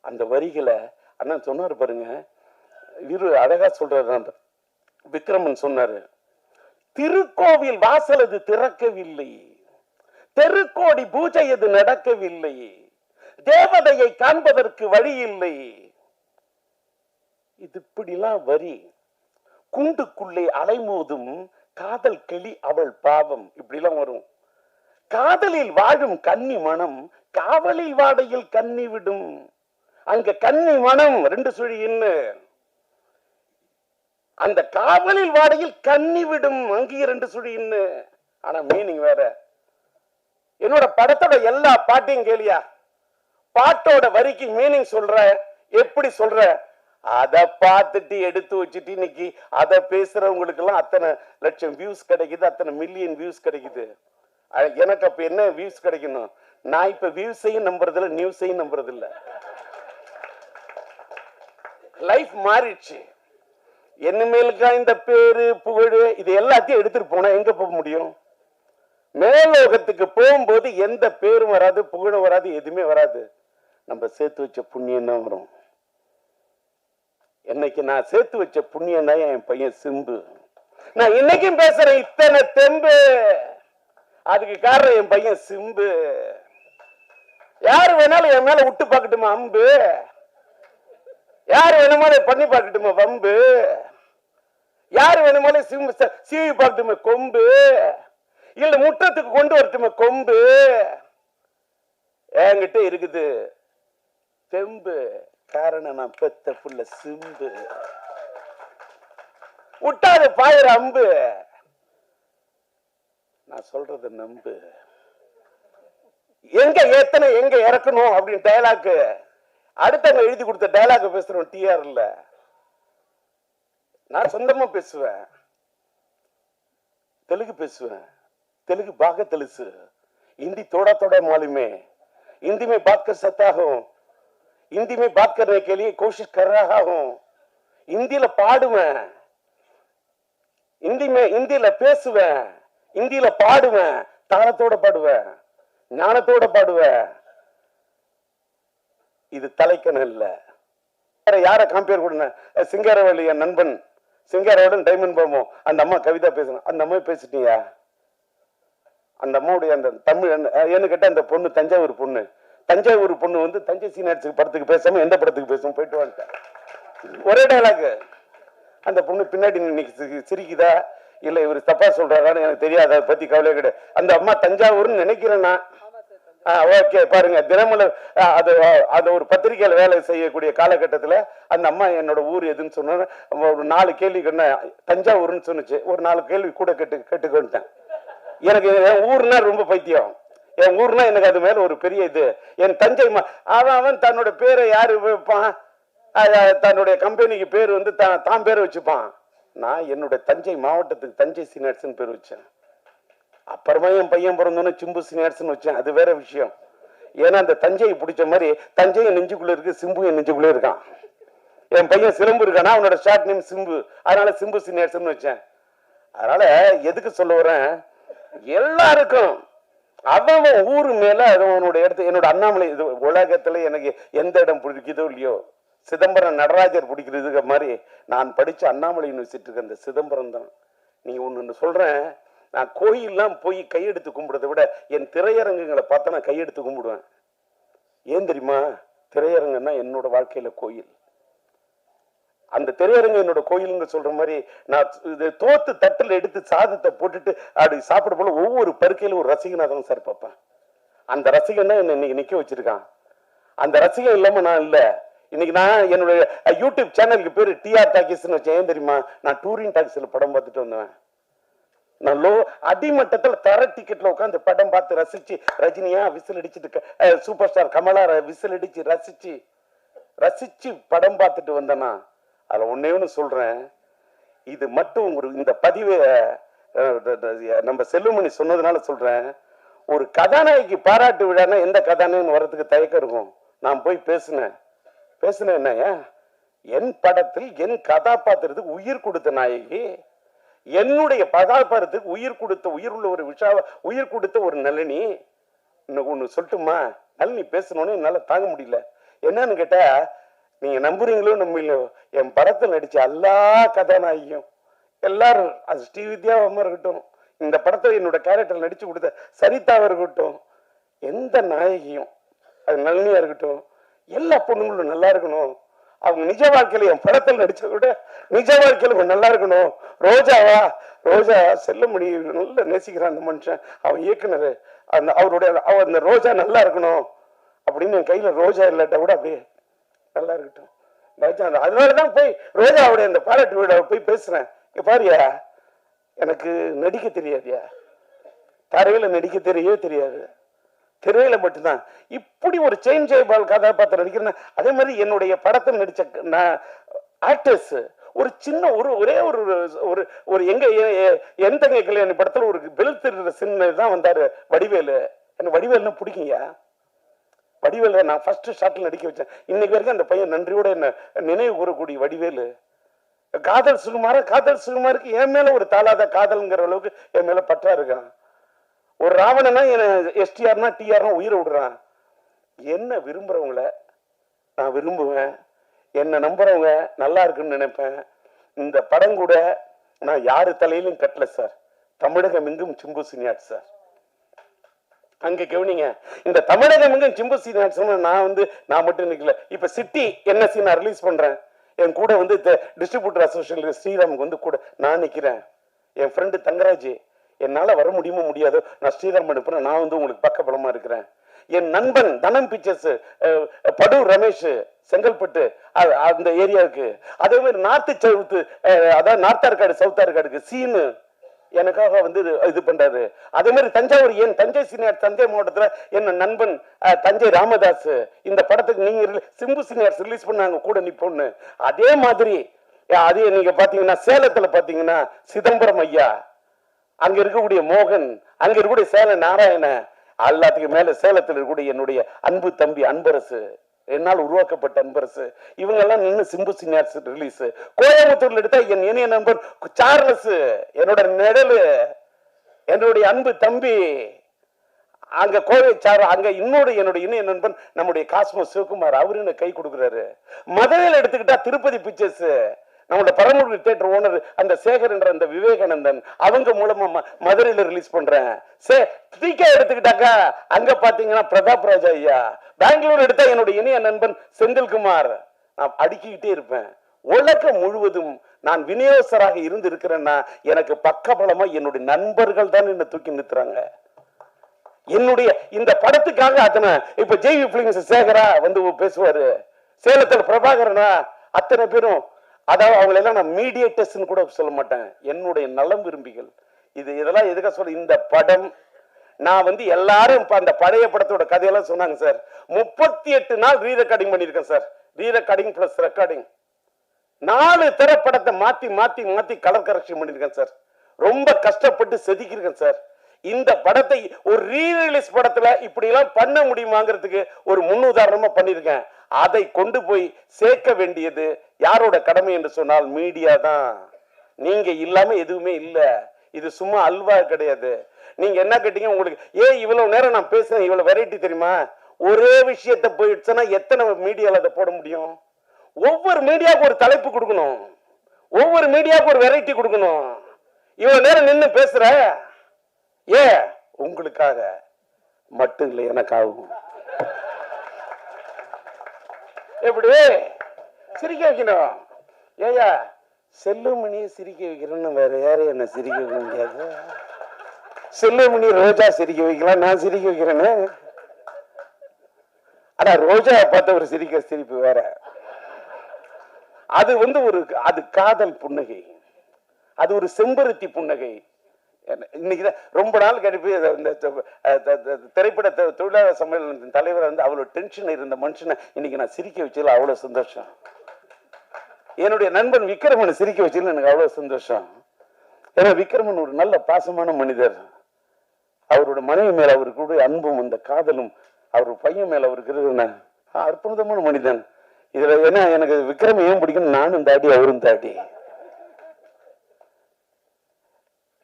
அந்த வரிகளை அண்ணன் சொன்னாரு பாருங்க, இரு அழகா சொல்றாரு. விக்ரமன் சொன்னாரு, திருக்கோவில் வாசல் அது திறக்கவில்லை, தெருக்கோடி பூஜை அது நடக்கவில்லை, தேவதையை காண்பதற்கு வழி இல்லை. இது இப்படிலாம் வரி. கூண்டுக்குள்ளே அலைமோதும் காதல் கிளி அவள் பாவம், இப்படிலாம் வரும். காதலில் வாழும் கன்னி மனம் காவலில் வாடையில் கன்னி விடும். அங்க கன்னி மனம் 2 சுழி இன்னு, அந்த காவலில் வாடையில் கன்னி விடும் அங்கேயே 2 சுழி இன்னு. ஆனா மீனிங் வேற. என்னோட படத்தோட எல்லா பாட்டையும் கேளியா, பாட்டோட வரிக்கு மீனிங் சொல்ற, எப்படி சொல்ற, அதை பார்த்துட்டு எடுத்து வச்சுட்டு இன்னைக்கு அதை பேசுறவங்களுக்கு எல்லாம் அத்தனை லட்சம் வியூஸ் கிடைக்குது, அத்தனை மில்லியன் வியூஸ் கிடைக்குது. எனக்கு அப்ப என்ன வியூஸ் கிடைக்கணும்? நான் இப்ப வியூஸையும் நம்புறதில்ல, நியூஸையும் நம்புறதில்ல. லைஃப் மாறிடுச்சு. என்னமேலுக்கா இந்த பேரு புகழ் இது எல்லாத்தையும் எடுத்துட்டு போனா எங்க போக முடியும்? மேலோகத்துக்கு போகும்போது எந்த பேரும் வராது, புகழும் வராது, எதுவுமே வராது. நம்ம சேர்த்து வச்ச புண்ணியம் தான் வரும். இன்னைக்கு நான் சேர்த்து வச்ச புண்ணியம் தான் என் பையன் சிம்பு. நான் இன்னைக்கும் பேசுறேன் இத்தனை தெம்பு, அதுக்கு காரணம் என் பையன் சிம்பு. யாரு வேணாலும் என் மேல விட்டு பார்க்கட்டுமா அம்பு, யாரு வேணுமாலும் பண்ணி பார்க்கட்டுமா வம்பு, யாரு வேணுமாலும் சிம்பு சீவி பார்க்கட்டுமா கொம்பு, இல்ல முற்றத்துக்கு கொண்டு வரட்டுமா கொம்பு. என்கிட்ட இருக்குது தெம்பு, காரணம் நான் பெத்த புள்ள சிம்பு. விட்டாது பாயிர அம்பு. நான் சொல்றது நம்பு. எங்க ஏத்தனை எங்க இறக்கணும் அப்படின்னு டயலாக் அடுத்தவங்க எழுதி கொடுத்த டயலாக் பேசுறோம். டிஆர் இல்ல, நான் சொந்தமா பேசுவேன். தெலுங்கு பேசுவேன், तेलुगु बागा तेलुसु, हिंदी थोड़ा थोड़ा मालूम है, हिंदी में बात कर सकता हूँ, हिंदी में बात करने के लिए कोशिश कर रहा हूँ, हिंदी ला पाडुवें, हिंदी ला पेसुवें, हिंदी ला पाडुवें, तालतोड़ पाडुवें, ஞானத்தோட பாடுவேன். இது தலைக்கண இல்ல. யாரை கம்பேர் பண்ண? சிங்காரவேலி என் நண்பன் சிங்காரவேலன் டைமண்ட் பாமோ அந்த அம்மா கவிதா பேசணும். அந்த அம்மா பேசிட்டியா? அந்த அம்மாவுடைய அந்த தமிழ் என்ன கேட்டா அந்த பொண்ணு தஞ்சாவூர் பொண்ணு, தஞ்சாவூர் பொண்ணு வந்து தஞ்சை சீனியர்ஸுக்கு படத்துக்கு பேசாம எந்த படத்துக்கு பேசும் போயிட்டு வந்துட்டேன். ஒரே டயலாக். அந்த பொண்ணு பின்னாடி இன்னைக்கு சிரிக்குதா இல்ல இவர் தப்பா சொல்றாரான்னு எனக்கு தெரியாது, அதை பத்தி கவலை கிடையாது. அந்த அம்மா தஞ்சாவூர்னு நினைக்கிறேன்னா ஓகே பாருங்க. தினமலர் அது அது ஒரு பத்திரிகையில வேலை செய்யக்கூடிய காலகட்டத்தில் அந்த அம்மா என்னோட ஊர் எதுன்னு சொன்ன ஒரு 4 கேள்வி தஞ்சாவூர்னு சொன்னுச்சு. ஒரு 4 கேள்வி கூட கேட்டுக்கொண்டேன். எனக்கு என் ஊர்னா ரொம்ப பைத்தியம். என் ஊர்னா எனக்கு அது மேல ஒரு பெரிய இது. என் தஞ்சை அவன் தன்னோட பேரை யாரு வைப்பான்? தன்னுடைய கம்பெனிக்கு பேர் வந்து தான் பேரை வச்சுப்பான். நான் என்னோட தஞ்சை மாவட்டத்துக்கு தஞ்சை சீனியர்ஸ்னு பேர் வச்சேன். அப்புறமா என் பையன் பிறந்தோன்னு சிம்பு சீனியர்ஸ்னு வச்சேன். அது வேற விஷயம். ஏன்னா அந்த தஞ்சையை பிடிச்ச மாதிரி தஞ்சை என் நெஞ்சுக்குள்ள இருக்கு, சிம்பு என் நெஞ்சுக்குள்ள இருக்கான். என் பையன் சிலம்பு இருக்கானா அவனோட ஷார்ட் நேம் சிம்பு, அதனால சிம்பு சீனியர்ஸ்னு வச்சேன். அதனால எதுக்கு சொல்ல வரேன், எல்லாருக்கும் அவன் ஊரு மேல அவனோட இடத்து. என்னோட அண்ணாமலை இது உலகத்துல எனக்கு எந்த இடம் பிடிக்குதோ இல்லையோ, சிதம்பரம் நடராஜர் பிடிக்கிறதுக்கு மாதிரி நான் படிச்ச அண்ணாமலை யூனிவர்சிட்டிக்கு அந்த சிதம்பரம் தான். நீங்க ஒண்ணு சொல்றேன், நான் கோயில்லாம் போய் கையெடுத்து கும்பிடுறதை விட என் திரையரங்குகளை பார்த்தா நான் கையெடுத்து கும்பிடுவேன். ஏன் தெரியுமா? திரையரங்குன்னா என்னோட வாழ்க்கையில கோயில். அந்த திரையரங்கு என்னோட கோயிலுங்க சொல்ற மாதிரி நான் தோத்து தட்டுல எடுத்து சாதத்தை போட்டுட்டு அப்படி சாப்பிட போல ஒவ்வொரு பருக்கையில ஒரு ரசிகனா தான் சார் பார்ப்பேன். அந்த ரசிகன் தான் என்ன இன்னைக்கு நிக்க வச்சிருக்கான். அந்த ரசிகன் இல்லாம நான் இல்ல. இன்னைக்கு நான் என்னோட யூடியூப் சேனலுக்கு பேரு டிஆர் டாக்கிஸ்ன்னு வச்சேன். ஏன் தெரியுமா? நான் டூரிங் டாக்கிஸ்ல படம் பார்த்துட்டு வந்தேன். நான் அடிமட்டத்துல தர டிக்கெட்ல உட்காந்து படம் பார்த்து ரசிச்சு, ரஜினியா விசில் அடிச்சுட்டு சூப்பர் ஸ்டார் கமலா விசில் அடிச்சு ரசிச்சு படம் பார்த்துட்டு வந்தேன்னா அதுல ஒன்னே சொல்றேன். இது மட்டும் இந்த பதிவை நம்ம செல்லுமணி சொன்னதுனால சொல்றேன். ஒரு கதாநாயகி பாராட்டு விழான்னா எந்த கதாநாயகன் வர்றதுக்கு தயக்கம் இருக்கும். நான் போய் பேசினேன் என்னையா, என் படத்தில் என் கதாபாத்திரத்துக்கு உயிர் கொடுத்த நாயகி, என்னுடைய கதாபாத்திரத்துக்கு உயிர் கொடுத்த உயிர் உள்ள ஒரு உயிர் கொடுத்த ஒரு நளினி. ஒண்ணு சொல்லட்டுமா, நளினி பேசணும்னு என்னால தாங்க முடியல. என்னன்னு கேட்டா, நீங்க நம்புறீங்களோ நம்பலையோ, என் படத்தில் நடிச்ச எல்லா கதாநாயகியும் எல்லாரும், அது ஸ்ரீவித்யாவா இருக்கட்டும், இந்த படத்தை என்னோட கேரக்டர் நடிச்சு கொடுத்த சரிதாவா இருக்கட்டும், எந்த நாயகியும், அது நளினியா இருக்கட்டும், எல்லா பொண்ணுங்களும் நல்லா இருக்கணும். அவங்க நிஜ வாழ்க்கையில என் படத்தில் நடிச்சத விட நிஜ வாழ்க்கையில நல்லா இருக்கணும். ரோஜா செல்லமணி நல்ல நேசிக்கிறான் அந்த மனுஷன், அவன் இயக்குனர், அந்த ரோஜா நல்லா இருக்கணும் அப்படின்னு என் கையில ரோஜா இல்லாட்ட கூட அப்படியே நல்லா இருக்கட்டும். அதனாலதான் போய் ரோஜாவுடைய அந்த பாராட்டு விழாவை போய் பேசுறேன். பாரியா, எனக்கு நடிக்க தெரியாதியா, தரையில நடிக்க தெரியவே தெரியாது, திரையில மட்டும்தான். இப்படி ஒரு சேஞ்ச் கதாபாத்திரம் நடிக்கிறேன். அதே மாதிரி என்னுடைய படத்தில் நடிச்ச ஆக்டர்ஸ் ஒரு சின்ன ஒரே ஒரு எங்க என் தங்கை கல்யாணி படத்துல ஒரு பெல்ட் சின்ன தான் வந்தாரு வடிவேலு. எனக்கு வடிவேலுன்னா பிடிக்குங்க. வடிவேலு நான் ஃபர்ஸ்ட் ஷாட்ல நடிக்க வச்சேன். இன்னைக்கு வரைக்கும் அந்த பையன் நன்றியோட என்ன நினைவு கூறக்கூடிய வடிவேலு. காதல் சுகுமாருக்கு என் மேல ஒரு தாளாத காதல்ங்கிற அளவுக்கு என் மேல பற்றா இருக்கான். ஒரு ராவணனா எஸ்டிஆர்னா டிஆர்னா உயிரை விடுறான். என்ன விரும்புறவங்கள நான் விரும்புவேன், என்ன நம்புறவங்க நல்லா இருக்குன்னு நினைப்பேன். இந்த படம் கூட நான் யாரு தலையிலும் கட்டல சார், தமிழகம் எங்கும் சிம்பு சீனியாட் சார். அங்க கவனிங்க, இந்த தமிழகம் எங்கும் சிம்பு சீனியாட் நான் மட்டும் நிக்கல. இப்ப சிட்டி என்எஸ்சி நான் ரிலீஸ் பண்றேன், என் கூட டிஸ்ட்ரிபியூட்டர் அசோசியேஷன் ஸ்ரீராமுக்கு கூட நான் நிக்கிறேன். என் ஃப்ரெண்டு தங்கராஜ், என்னால வர முடியுமோ முடியாதோ, நான் ஸ்ரீராம் அனுப்புறேன், நான் உங்களுக்கு பக்க பலமா இருக்கிறேன். என் நண்பன் தனம் பிக்சர்ஸ் படூர் ரமேஷ் செங்கல்பட்டு அந்த ஏரியாவுக்கு, அதே மாதிரி நார்த் ஆர்காடு சவுத் ஆர்காடுக்கு சீனு எனக்காக இது பண்றாரு. அதே மாதிரி தஞ்சாவூர், என் தஞ்சை சீனியர் தஞ்சை மாவட்டத்துல என்ன நண்பன் தஞ்சை ராமதாஸ், இந்த படத்துக்கு நீங்க சிம்பு சீனியர் ரிலீஸ் பண்ணாங்க கூட நிப்பொண்ணு. அதே மாதிரி அதே நீங்க பாத்தீங்கன்னா சேலத்துல பாத்தீங்கன்னா சிதம்பரம் ஐயா, அங்க இருக்கக்கூடிய மோகன், அங்க இருக்கக்கூடிய சேல நாராயண, எல்லாத்துக்கும் மேல சேலத்தில் இருக்கக்கூடிய என்னுடைய அன்பு தம்பி அன்பரசு, என்னால் உருவாக்கப்பட்ட அன்பரசு, இவங்க எல்லாம் நின்று சிம்பு சீனியர்ஸ் ரிலீஸ். கோயம்புத்தூர்ல எடுத்தா என் இணைய நண்பர் சார்லஸ், என்னோட நிழலு, என்னுடைய அன்பு தம்பி அங்க கோவை சார், அங்க என்னுடைய இணைய நண்பன் நம்முடைய காஸ்மோஸ் சிவகுமார், அவரு என்ன கை கொடுக்குறாரு. மதுரையில் எடுத்துக்கிட்டா திருப்பதி பிக்சர்ஸ், நம்மளோட பரமூர் தியேட்டர் ஓனர் அந்த சேகர் என்ற அந்த விவேகானந்தன், அவங்க மூலமா மதுரையில ரிலீஸ் பண்றேன். எடுத்துக்கிட்டாக்கா அங்க பாத்தீங்கன்னா பிரதாப் ராஜா ஐயா. பெங்களூர் எடுத்தா என்னுடைய இணைய நண்பன் செந்தில்குமார். நான் அடுக்கிக்கிட்டே இருப்பேன். உலகம் முழுவதும் நான் விநியோகஸ்தராக இருந்து இருக்கிறேன்னா எனக்கு பக்கபலமா என்னுடைய நண்பர்கள் தான் என்ன தூக்கி நிறுத்துறாங்க. என்னுடைய இந்த படத்துக்காக அத்தனை இப்ப ஜெய்வி பிலிம்ஸ் சேகரா பேசுவாரு, சேலத்துல பிரபாகரனா, அத்தனை பேரும், அதாவது அவங்க எல்லாம் நான் மீடியேட்டர்ஸ் கூட சொல்ல மாட்டேன், என்னுடைய நலம் விரும்பிகள். இதெல்லாம் எதுக்காக சொல்ல, இந்த படம் நான் எல்லாரும் அந்த பழைய படத்தோட கதையெல்லாம் சொன்னாங்க சார். 38 நாள் ரீ ரெக்கார்டிங் பண்ணிருக்கேன் சார். ரீ ரெக்கார்டிங் பிளஸ் ரெக்கார்டிங் 4 திரைப்படத்தை மாத்தி மாத்தி மாத்தி கலர் கரெக்ஷன் பண்ணிருக்கேன் சார். ரொம்ப கஷ்டப்பட்டு செதுக்கிருக்கேன் சார். இந்த படத்தை ஒரு ரீ ரிலீஸ் படத்துல இப்படி எல்லாம் பண்ண முடியுமாங்கிறதுக்கு ஒரு முன்னுதாரணமா பண்ணிருக்கேன். அதை கொண்டு போய் சேர்க்க வேண்டியது யாரோட கடமை என்று சொன்னால் மீடியா தான். நீங்க இல்லாம எதுவுமே இல்ல. இது சும்மா அல்வா கிடையாது. நீங்க என்ன கேட்டீங்க, உங்களுக்கு இவ்வளவு நேரம் நான் பேசுறேன், இவ்வளவு வெரைட்டி தெரியுமா? ஒரே விஷயத்தை போயிடுச்சுன்னா எத்தனை மீடியால அதை போட முடியும்? ஒவ்வொரு மீடியாவுக்கு ஒரு தலைப்பு கொடுக்கணும், ஒவ்வொரு மீடியாவுக்கு ஒரு வெரைட்டி கொடுக்கணும். இவ்வளவு நேரம் நின்று பேசுற உங்களுக்காக மட்டும் இல்லை, எனக்காகும். எப்படி சிரிக்க வைக்கணும்? ஏயா செல்லுமணியை சிரிக்க வைக்கிறேன்னு வேற யாரும் என்ன சிரிக்க வைக்க முடியாது. செல்லுமணி ரோஜா சிரிக்க வைக்கலாம், நான் சிரிக்க வைக்கிறேன்னு. ஆனா ரோஜா பார்த்த ஒரு சிரிப்பு வேற. அது அது காதல் புன்னகை, அது ஒரு செம்பருத்தி புன்னகை. இன்னைக்குதான் ரொம்ப நாள் கழிப்பு திரைப்பட தொழிலாளர் சம்மேளனத்தின் தலைவர் அவ்வளவு டென்ஷன் இருந்த மனுஷனை இன்னைக்கு நான் சிரிக்க வச்சதுல அவ்வளவு சந்தோஷம். என்னுடைய நண்பன் விக்ரமனை சிரிக்க வச்சதுல எனக்கு அவ்வளவு சந்தோஷம். ஏன்னா விக்ரமன் ஒரு நல்ல பாசமான மனிதர். அவரோட மனைவி மேல அவருக்கு அன்பும் இந்த காதலும் அவர் பையன் மேல அவருக்கு அற்புதமான மனிதன். இதுல என்ன எனக்கு விக்ரம் ஏன் பிடிக்கும், நானும் தாடி அவரும் தாடி.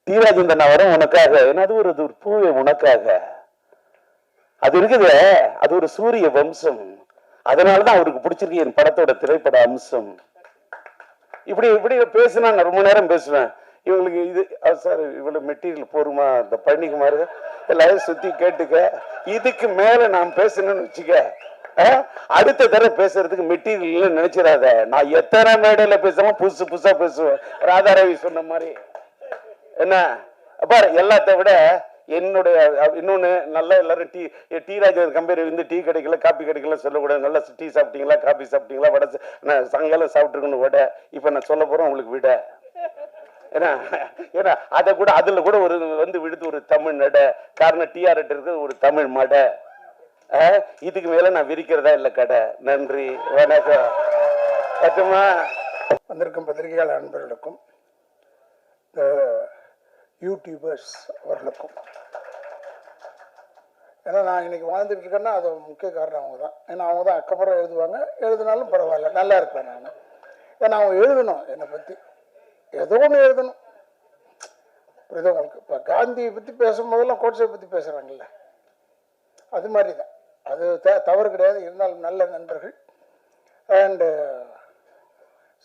தீராஜேந்திரன் நான் வரேன் உனக்காக, ஏன்னா அது ஒரு பூவே உனக்காக அது இருக்குது. அது ஒரு சூரிய வம்சம். அதனாலதான் அவருக்கு பிடிச்சிருக்கு என் படத்தோட திரைப்பட அம்சம். இப்படி இப்படி பேசினா நான் ரொம்ப நேரம் பேசுவேன். இவங்களுக்கு இது சார் இவ்வளவு மெட்டீரியல் போருமா, இந்த பழனிக்குமார் எல்லாரும் சுத்தி கேட்டுக்க. இதுக்கு மேல நான் பேசணும்னு வச்சுக்க, அடுத்த தடவை பேசுறதுக்கு மெட்டீரியல் நினைச்சிடாத. நான் எத்தனை மேடையில பேசாம புதுசு புதுசா பேசுவேன். ராதாரவி சொன்ன மாதிரி என்ன பாரு. எல்லாத்த விட என்னுடைய இன்னொன்னு நல்லா எல்லாரும் டீ ராஜர் கம்பெனி வந்து டீ கிடைக்கல காப்பி கிடைக்கல சொல்லக்கூடாது. நல்லா டீ சாப்பிட்டீங்களா காப்பி சாப்பிட்டீங்களா வடை சாயங்காலம் சாப்பிட்டுருக்கணும் விட. இப்ப நான் சொல்ல போறேன் உங்களுக்கு விட. ஏன்னா ஏன்னா அதை கூட அதுல கூட ஒரு வந்து விடுத்து ஒரு தமிழ் நட. காரணம் டிஆர்எட் இருக்கிறது ஒரு தமிழ் மடை. இதுக்கு மேல நான் விரிக்கிறதா இல்ல கடை. நன்றி வணக்கம். பட்டுமா வந்திருக்கும் பத்திரிகையாளர் நண்பர்களுக்கும் யூடியூபர்ஸ் அவர்களுக்கும், ஏன்னா நான் இன்னைக்கு வாழ்ந்துட்டு இருக்கேன்னா அது முக்கிய காரணம் அவங்க தான். ஏன்னா அவங்க தான் அக்கப்புறம் எழுதுவாங்க. எழுதினாலும் பரவாயில்ல, நல்லா இருப்பேன் நான். ஏன்னா அவங்க எழுதணும், என்னை பற்றி ஏதோ ஒன்று எழுதணும். புரியுது உங்களுக்கு? இப்போ காந்தியை பற்றி பேசும்போதெல்லாம் கோட்ஸை பற்றி பேசுகிறாங்கல்ல, அது மாதிரி தான். அது தவறு கிடையாது. இருந்தாலும் நல்ல நண்பர்கள். அண்டு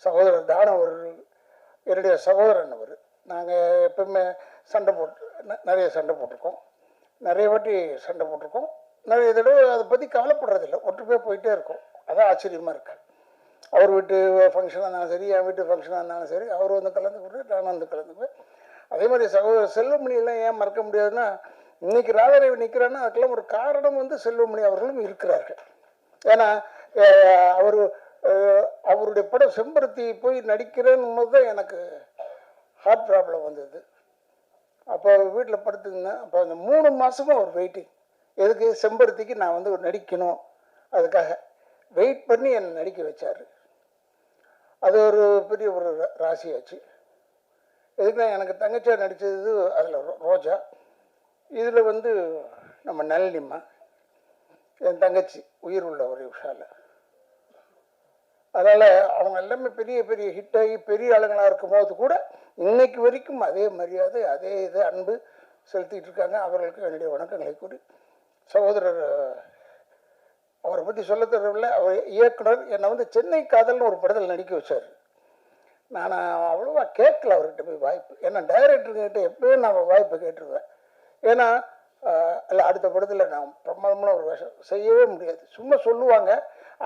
சகோதரர் தானம் அவர்கள் என்னுடைய சகோதரன். அவர் நாங்கள் எப்பவுமே சண்டை நிறைய சண்டை போட்டிருக்கோம். நிறைய வாட்டி சண்டை போட்டிருக்கோம். நிறைய தடவை அதை பற்றி கவலைப்படுறதில்லை, ஒற்றுமையாக போயிட்டே இருக்கோம். அதான் ஆச்சரியமாக இருக்கு. அவர் வீட்டு ஃபங்க்ஷனாக இருந்தாலும் சரி, என் வீட்டு ஃபங்க்ஷனாக இருந்தாலும் சரி, அவர் வந்து கலந்துக்கிட்டு நானும் வந்து கலந்துக்குவேன். அதே மாதிரி சகோதரர் செல்வமணியெல்லாம் ஏன் மறக்க முடியாதுன்னா, இன்னைக்கு ராதாரவி நிற்கிறான்னா அதுக்கெல்லாம் ஒரு காரணம் வந்து செல்வமணி அவர்களும் இருக்கிறார்கள். ஏன்னா அவருடைய படம் செம்பருத்தி போய் நடிக்கிறேன்னு போது தான் எனக்கு ஹார்ட் ப்ராப்ளம் வந்தது. அப்போ வீட்டில் படுத்துருந்தேன். அப்போ அந்த 3 மாதமும் அவர் வெயிட்டிங். எதுக்கு? செம்பருத்திக்கு நான் வந்து நடிக்கணும். அதுக்காக வெயிட் பண்ணி என்னை நடிக்க வச்சார். அது ஒரு பெரிய ஒரு ராசியாச்சு. எதுக்குன்னா எனக்கு தங்கச்சியாக நடித்தது அதில் ரோஜா, இதில் வந்து நம்ம நளினிமா, என் தங்கச்சி உயிர் உள்ள ஒரு விஷால. அதனால் அவங்க எல்லாமே பெரிய பெரிய ஹிட்டாகி பெரிய ஆளுங்களாக இருக்கும்போது கூட இன்னைக்கு வரைக்கும் அதே மரியாதை அதே இது அன்பு செலுத்திட்டு இருக்காங்க. அவர்களுக்கு என்னுடைய வணக்கங்களை கூறி, சகோதரர் அவரை பற்றி சொல்ல தரவில்லை. அவர் இயக்குனர் என்னை வந்து சென்னை காதல்னு ஒரு படத்தில் நடிக்க வச்சார். நான் அவ்வளோவா கேட்கல அவர்கிட்ட போய் வாய்ப்பு. ஏன்னா டைரக்டர்கிட்ட எப்பயும் நான் வாய்ப்பு கேட்டுருவேன். ஏன்னா இல்லை அடுத்த படத்தில் நான் பிரமாதமான ஒரு வேஷம் செய்யவே முடியாது. சும்மா சொல்லுவாங்க,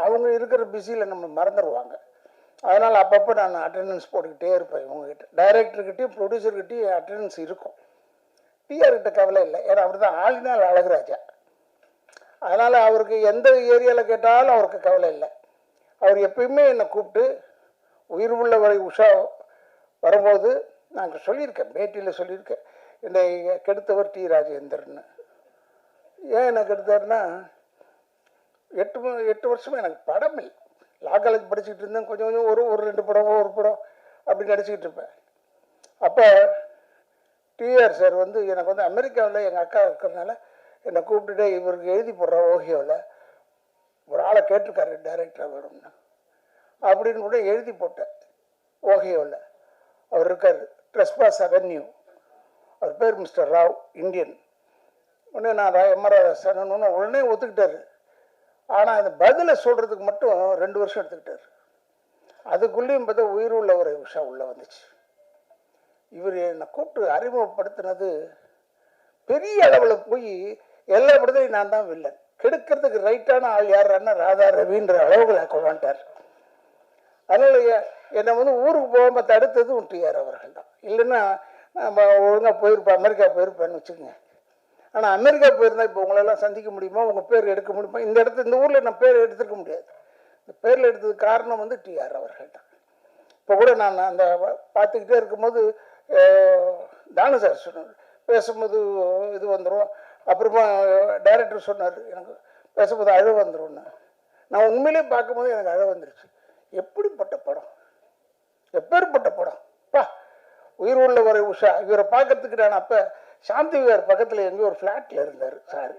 அவங்க இருக்கிற பிஸியில் நம்ம மறந்துடுவாங்க. அதனால் அப்பப்போ நான் அட்டெண்டன்ஸ் போட்டுக்கிட்டே இருப்பேன். இவங்ககிட்ட டைரக்டர்கிட்டையும் ப்ரொடியூசர்கிட்டையும் அட்டெண்டன்ஸ் இருக்கும். டிஆர்கிட்ட கவலை இல்லை. ஏன்னா அவர் தான் ஆளினால் அழகுராஜா. அதனால் அவருக்கு எந்த ஏரியாவில் கேட்டாலும் அவருக்கு கவலை இல்லை. அவர் எப்பயுமே என்னை கூப்பிட்டு உயிர் உள்ள வரை உஷா வரும்போது நாங்கள் சொல்லியிருக்கேன், பேட்டியில் சொல்லியிருக்கேன், என்னை கெடுத்தவர் டி ராஜேந்திரன். ஏன் என்ன கெடுத்தாருன்னா 8 வருஷமாக எனக்கு படம் இல்லை. லா காலேஜ் படிச்சுக்கிட்டு இருந்தேன். கொஞ்சம் கொஞ்சம் ஒரு 2 படம் ஒரு படம் அப்படி நடிச்சுக்கிட்டு இருப்பேன். அப்போ டிஆர் சார் வந்து எனக்கு வந்து அமெரிக்காவில் எங்கள் அக்கா இருக்கிறதுனால என்னை கூப்பிட்டுட்டு இவருக்கு எழுதி போடுற ஓஹியோவில் ஒரு ஆளை கேட்டிருக்காரு டைரக்டராக வரும்னா அப்படின்னு கூட எழுதி போட்டேன். ஓஹியோவில் அவர் இருக்கார், ட்ரெஸ்பாஸ் அவென்யூ. அவர் பேர் மிஸ்டர் ராவ், இந்தியன். உடனே நான் எம்ஆர் சனன்னு உடனே ஒத்துக்கிட்டாரு. ஆனால் அந்த பதிலை சொல்கிறதுக்கு மட்டும் 2 வருஷம் எடுத்துக்கிட்டார். அதுக்குள்ளேயும் பார்த்தா உயிர் உள்ள ஒரு விஷயம் உள்ளே வந்துச்சு. இவர் என்னை கூப்பிட்டு அறிமுகப்படுத்தினது பெரிய அளவில் போய் எல்லா படத்துலையும் நான் தான் வில்லன். கெடுக்கிறதுக்கு ரைட்டான ஆள் யாருன்னா ராதா ரவின்ற அளவுகளை கொண்டாண்டார். அதனால் என்னை வந்து ஊருக்கு போகாமல் தடுத்ததும் டிஆர் அவர்கள் தான். இல்லைன்னா நம்ம ஒழுங்காக போயிருப்பேன், அமெரிக்கா போயிருப்பேன்னு வச்சுக்கோங்க. ஆனால் அமெரிக்கா போயிருந்தால் இப்போ உங்களெல்லாம் சந்திக்க முடியுமா, உங்கள் பேர் எடுக்க முடியுமா? இந்த ஊரில் நான் பேர் எடுத்துருக்க முடியாது. இந்த பேரில் எடுத்ததுக்கு காரணம் வந்து டிஆர் அவர்கள் தான். இப்போ கூட நான் அந்த பார்த்துக்கிட்டே இருக்கும்போது தானு சார் சொன்னார், பேசும்போது இது வந்துடும். அப்புறமா டைரக்டர் சொன்னார், எனக்கு பேசும்போது அழ வந்துடும்னு. நான் உண்மையிலே பார்க்கும்போது எனக்கு அழ வந்துருச்சு. எப்படிப்பட்ட படம், எப்பேற்பட்ட படம் பா! உயிர் உள்ள ஒரு உஷா. இவரை பார்க்கறதுக்கு நான் அப்போ சாந்தி விகார் பக்கத்தில் எங்கேயோ ஒரு ஃப்ளாட்டில் இருந்தார் சார்,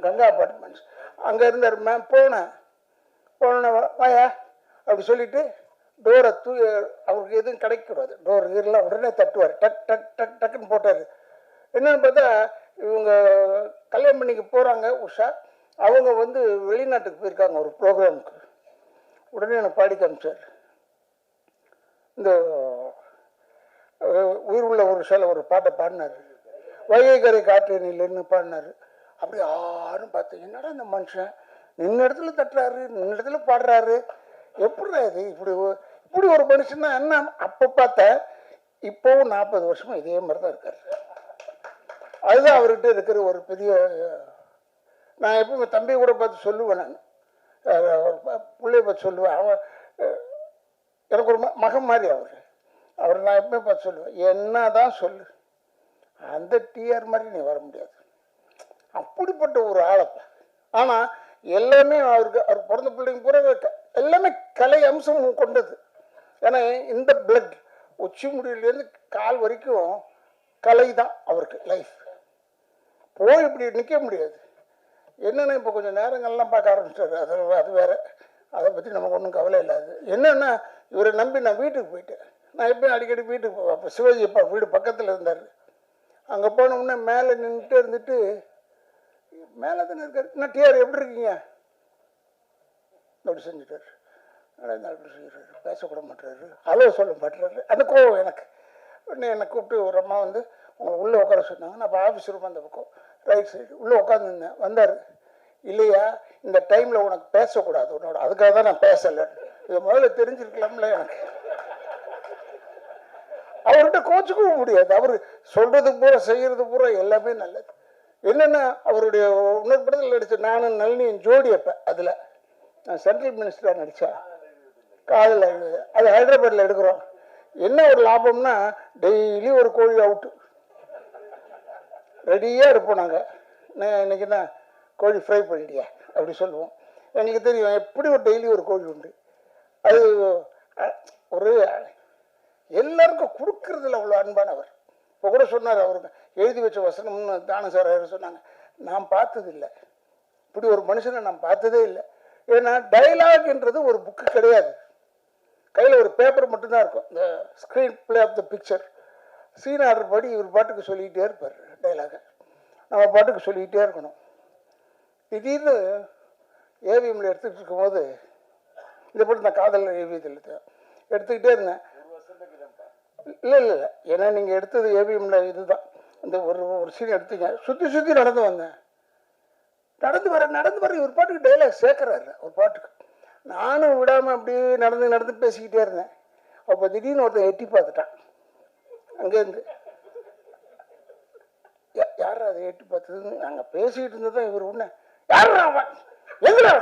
கங்கா அப்பார்ட்மெண்ட்ஸ். அங்கே இருந்தார். மேம் போனேன் வாயா அப்படி சொல்லிட்டு டோரை அவருக்கு எதுவும் கிடைக்கூடாது, டோர் கீரெலாம் உடனே தட்டுவார். டக் டக் டக் டக்குன்னு போட்டார். என்னன்னு பார்த்தா இவங்க கல்யாணம் பண்ணிக்கு போகிறாங்க உஷா. அவங்க வந்து வெளிநாட்டுக்கு போயிருக்காங்க ஒரு ப்ரோக்ராமுக்கு. உடனே எனக்கு பாடி காமிச்சார். இந்த உயிர் உள்ள ஒரு சில ஒரு பாட்டை பாடினார். வைகை கரை காற்றேனில்லைன்னு பாடினார். அப்படி யாரும் பார்த்து என்னடா இந்த மனுஷன் நின்ன இடத்துல தட்டுறாரு, நின்ன இடத்துல பாடுறாரு, எப்படிடா இது இப்படி ஒரு மனுஷன்னா என்ன? அப்போ பார்த்தேன். இப்போவும் 40 வருஷமா இதே மாதிரி தான் இருக்காரு. அதுதான் அவர்கிட்ட இருக்கிற ஒரு பெரிய. நான் எப்போ தம்பியை கூட பார்த்து சொல்லுவேன், நான் பிள்ளைய பார்த்து சொல்லுவேன். அவன் எனக்கு ஒரு மகன் மாதிரி அவர் நான் எப்பவுமே பார்த்து சொல்லுவேன், என்ன தான் சொல்லு, அந்த டிஆர் மாதிரி நீ வர முடியாது. அப்படிப்பட்ட ஒரு ஆளப்ப. ஆனால் எல்லாமே அவர் பிறந்த பிள்ளைங்க பூரா எல்லாமே கலை அம்சம் கொண்டது. ஏன்னா இந்த பிளட் உச்சி முடியிலேருந்து கால் வரைக்கும் கலை தான் அவருக்கு லைஃப். போய் இப்படி நிற்க முடியாது. என்னென்னா இப்போ கொஞ்சம் நேரங்கள்லாம் பார்க்க ஆரம்பிச்சிட்டாரு. அது வேற, அதை பற்றி நமக்கு ஒன்றும் கவலை இல்லாது. என்னென்னா இவரை நம்பி நான் வீட்டுக்கு போயிட்டேன். நான் எப்பயும் அடிக்கடி வீட்டுக்கு போவேன். அப்போ சிவாஜி அப்பா வீடு பக்கத்தில் இருந்தார். அங்கே போனோம்னா மேலே நின்றுட்டு இருந்துட்டு, மேலே தானே இருக்காரு, நான் டிஆர் எப்படி இருக்கீங்க அப்படி செஞ்சுட்டார். அப்படி செய்கிறாரு, பேசக்கூட மாட்டுறாரு, அளவு சொல்ல மாட்டுறாரு. அந்த கோவம் எனக்கு. உடனே என்னை கூப்பிட்டு ஒரு அம்மா வந்து உங்களை உள்ளே உட்கார சொன்னாங்க. நான் இப்போ ஆஃபீஸ் ரூம் அந்த பக்கம் ரைட் சைடு உள்ளே உட்காந்துருந்தேன். வந்தார். இல்லையா இந்த டைமில் உனக்கு பேசக்கூடாது உன்னோட, அதுக்காக தான் நான் பேசலை. இதை முதல்ல தெரிஞ்சிருக்கலாம்ல எனக்கு. அவர்கிட்ட கோச்சுக்கவும் முடியாது. அவர் சொல்றது பூரா செய்யறது பூரா எல்லாமே நல்லது. என்னென்னா அவருடைய இன்னொரு படத்தில் நடித்த நானும் நளினியும் ஜோடி. அப்போ அதில் நான் சென்ட்ரல் மினிஸ்டராக நடித்தேன். காதல் அது ஹைதராபாத்தில் எடுக்கிறோம். என்ன ஒரு லாபம்னா டெய்லி ஒரு கோழி அவுட்டு ரெடியாக இருப்போம். நாங்கள் இன்னைக்கு என்ன கோழி ஃப்ரை பண்ணிட்டியா அப்படி சொல்லுவோம். எங்களுக்கு தெரியும் எப்படி ஒரு டெய்லி ஒரு கோழி உண்டு. அது ஒரு எல்லாருக்கும் கொடுக்கறதுல அவ்வளோ அன்பானவர். இப்போ கூட சொன்னார், அவருக்கு எழுதி வச்ச வசனம்னு தான சார் சொன்னாங்க. நான் பார்த்ததில்லை இப்படி ஒரு மனுஷனை, நான் பார்த்ததே இல்லை. ஏன்னா டைலாக்ன்றது ஒரு புக்கு கிடையாது. கையில் ஒரு பேப்பர் மட்டும்தான் இருக்கும், இந்த screenplay of the picture. Scene order படி இவர் பாட்டுக்கு சொல்லிக்கிட்டே இருப்பார் டைலாகை. நம்ம பாட்டுக்கு சொல்லிக்கிட்டே இருக்கணும். திடீர்னு ஏவிஎம்ல எடுத்துக்கிட்டு இருக்கும்போது இந்த பாட்டு நான் காதல் ஏவியத்தில் எடுத்துக்கிட்டே இருந்தேன். இல்லை ஏன்னா நீங்கள் எடுத்தது ஏவிஎம்ல இதுதான். இந்த ஒரு சீன் எடுத்தீங்க, சுற்றி நடந்து வந்தேன். நடந்து வர ஒரு பாட்டுக்கு டைலாக் சேர்க்குறாரு ஒரு பாட்டுக்கு. நானும் விடாமல் அப்படியே நடந்து பேசிக்கிட்டே இருந்தேன். அப்போ திடீர்னு ஒருத்தன் எட்டி பார்த்துட்டான் அங்கேருந்து. யார் அதை எட்டி பார்த்ததுன்னு நாங்கள் பேசிக்கிட்டு இருந்ததான் இவர் உடனே யார் எங்கடா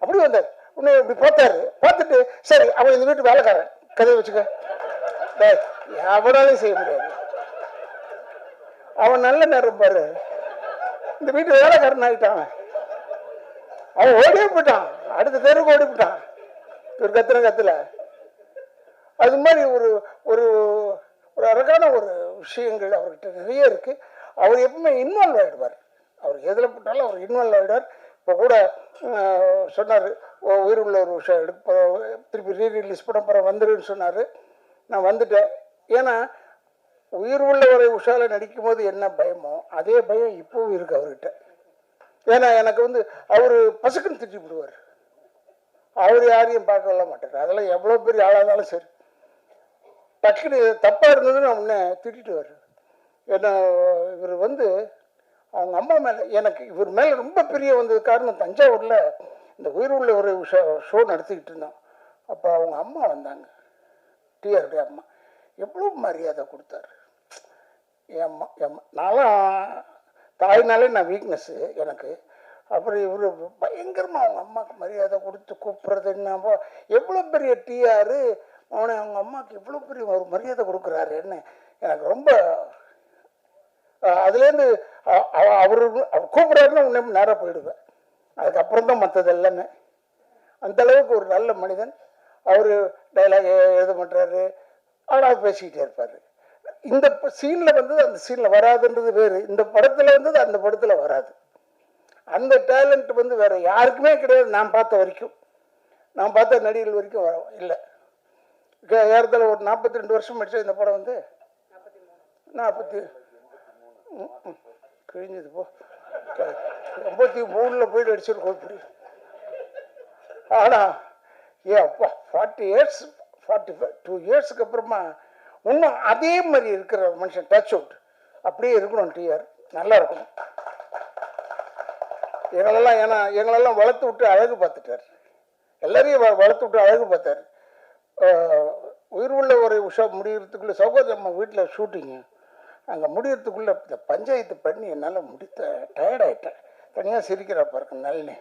அப்படி வந்தார். உன்னை இப்படி பார்த்தாரு. பார்த்துட்டு சரி அவன் இந்த வீட்டு வேலைக்காரன் கதையை வச்சுக்க, எவனாலையும் செய்ய முடியாது. அவன் நல்ல நேரம் பாரு, இந்த வீட்டு வேலைக்காரன் ஆகிட்டான். அவன் ஓடியே போயிட்டான், அடுத்த தெருவுக்கு ஓடி போயிட்டான். ஒரு கத்துல அது மாதிரி ஒரு ஒரு ஒரு அழகான ஒரு விஷயங்கள் அவர்கிட்ட நிறைய இருக்கு. அவர் எப்பவுமே இன்வால்வ் ஆகிடுவார். அவர் எதில் போட்டாலும் அவர் இன்வால்வ் ஆகிடுவார். இப்போ கூட சொன்னார், உயிர் உள்ள ஒரு விஷயம் எடுக்க திருப்பி ரீரிலீஸ் பண்ண போகிற வந்துடுன்னு சொன்னார். நான் வந்துட்டேன். ஏன்னா உயிர் உள்ள ஒரு உஷாவில் நடிக்கும் போது என்ன பயமோ அதே பயம் இப்போவும் இருக்கு அவர்கிட்ட. ஏன்னா எனக்கு வந்து அவர் பசுக்குன்னு திட்டி விடுவார். அவர் யாரையும் பார்க்கல மாட்டார். அதெல்லாம் எவ்வளோ பெரிய ஆளாக இருந்தாலும் சரி, டக்குனு தப்பாக இருந்ததுன்னு உடனே திட்டிட்டு வர்றார். ஏன்னா இவர் வந்து அவங்க அம்மா மேலே எனக்கு இவர் மேலே ரொம்ப பெரிய வந்தது காரணம், தஞ்சாவூரில் இந்த உயிர் உள்ள ஒரு ஷோ நடத்திக்கிட்டு இருந்தோம். அப்போ அவங்க அம்மா வந்தாங்க, டிஆருடைய அம்மா. எவ்வளோ மரியாதை கொடுத்தாரு என் அம்மா. நான்லாம் தாய்னாலே நான் வீக்னஸ்ஸு எனக்கு. அப்புறம் இவர் பயங்கரமாக அவங்க அம்மாவுக்கு மரியாதை கொடுத்து கூப்பிட்றது என்னப்போ எவ்வளோ பெரிய டிஆர் அவனை அவங்க அம்மாவுக்கு எவ்வளோ பெரிய ஒரு மரியாதை கொடுக்குறாருன்னு எனக்கு ரொம்ப. அதுலேருந்து அவர் கூப்பிட்றாருன்னு உடனே நேராக போயிடுவேன். அதுக்கப்புறம் தான் மற்றது எல்லாமே. அந்தளவுக்கு ஒரு நல்ல மனிதன். அவர் டைலாக் எழுத மாட்டாரு, ஆனால் பேசிக்கிட்டே இருப்பார். இந்த சீனில் வந்தது அந்த சீனில் வராதுன்றது வேறு, இந்த படத்தில் வந்தது அந்த படத்தில் வராது. அந்த டேலண்ட் வந்து வேற யாருக்குமே கிடையாது. நான் பார்த்த வரைக்கும், நான் பார்த்த நடிகர்கள் வரைக்கும் இல்லை. ஏறத்தாழ ஒரு 42 வருஷம் ஆயிடுச்சு இந்த படம் வந்து. 40 கிழிஞ்சது போ, 83 போயிட்டு அடிச்சிருக்கோம் இப்படி. ஆனால் அப்பா 40 இயர்ஸ் 2 இயர்ஸுக்கு அப்புறமா இன்னும் அதே மாதிரி இருக்கிற மனுஷன் டச் அவுட் அப்படியே இருக்கணும். டிஆர் நல்லா இருக்கணும். எங்களெல்லாம் வளர்த்து விட்டு அழகு பார்த்துட்டார். எல்லாரையும் வளர்த்து விட்டு அழகு பார்த்தார். உயிர் உள்ள ஒரு உஷா முடிகிறதுக்குள்ளே சௌகரியம் வீட்டில் ஷூட்டிங்கு அங்கே முடிகிறதுக்குள்ளே இந்த பஞ்சாயத்து பண்ணி என்னால் டயர்டாயிட்டேன். தனியாக சிரிக்கிறா பாருங்க நல்லே,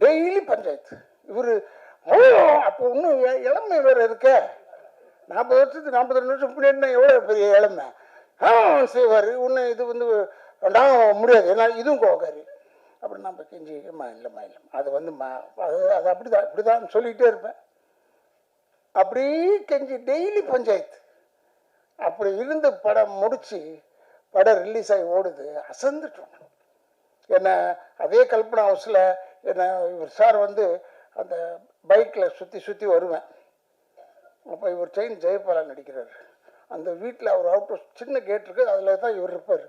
டெய்லி பஞ்சாயத்து. இவர் அப்போ இன்னும் இளமை வேறு இருக்க, 40 வருஷத்துக்கு 42 வருஷம் பின்னாடினா எவ்வளோ பெரிய இளமை செய்வார். இன்னும் இது வந்து நான் முடியாது, ஏன்னா இதுவும் கோகாரி அப்படி நம்ம கெஞ்சி இல்லைம்மா இல்லைம்மா அது வந்து அது அப்படிதான் சொல்லிக்கிட்டே இருப்பேன். அப்படி கெஞ்சி டெய்லி பஞ்சாயத்து. அப்படி இருந்து படம் முடிச்சு படம் ரிலீஸ் ஆகி ஓடுது. அசந்துட்டோம். என்ன அதே கல்பனா ஹவுஸில் என்ன இவர் சார் வந்து அந்த பைக்கில் சுற்றி வருவேன். அப்போ இவர் செயின் ஜெயபாலா நடிக்கிறார். அந்த வீட்டில் அவர் அவுட் சின்ன கேட் இருக்குது, அதில் தான் இவர் இருப்பார்.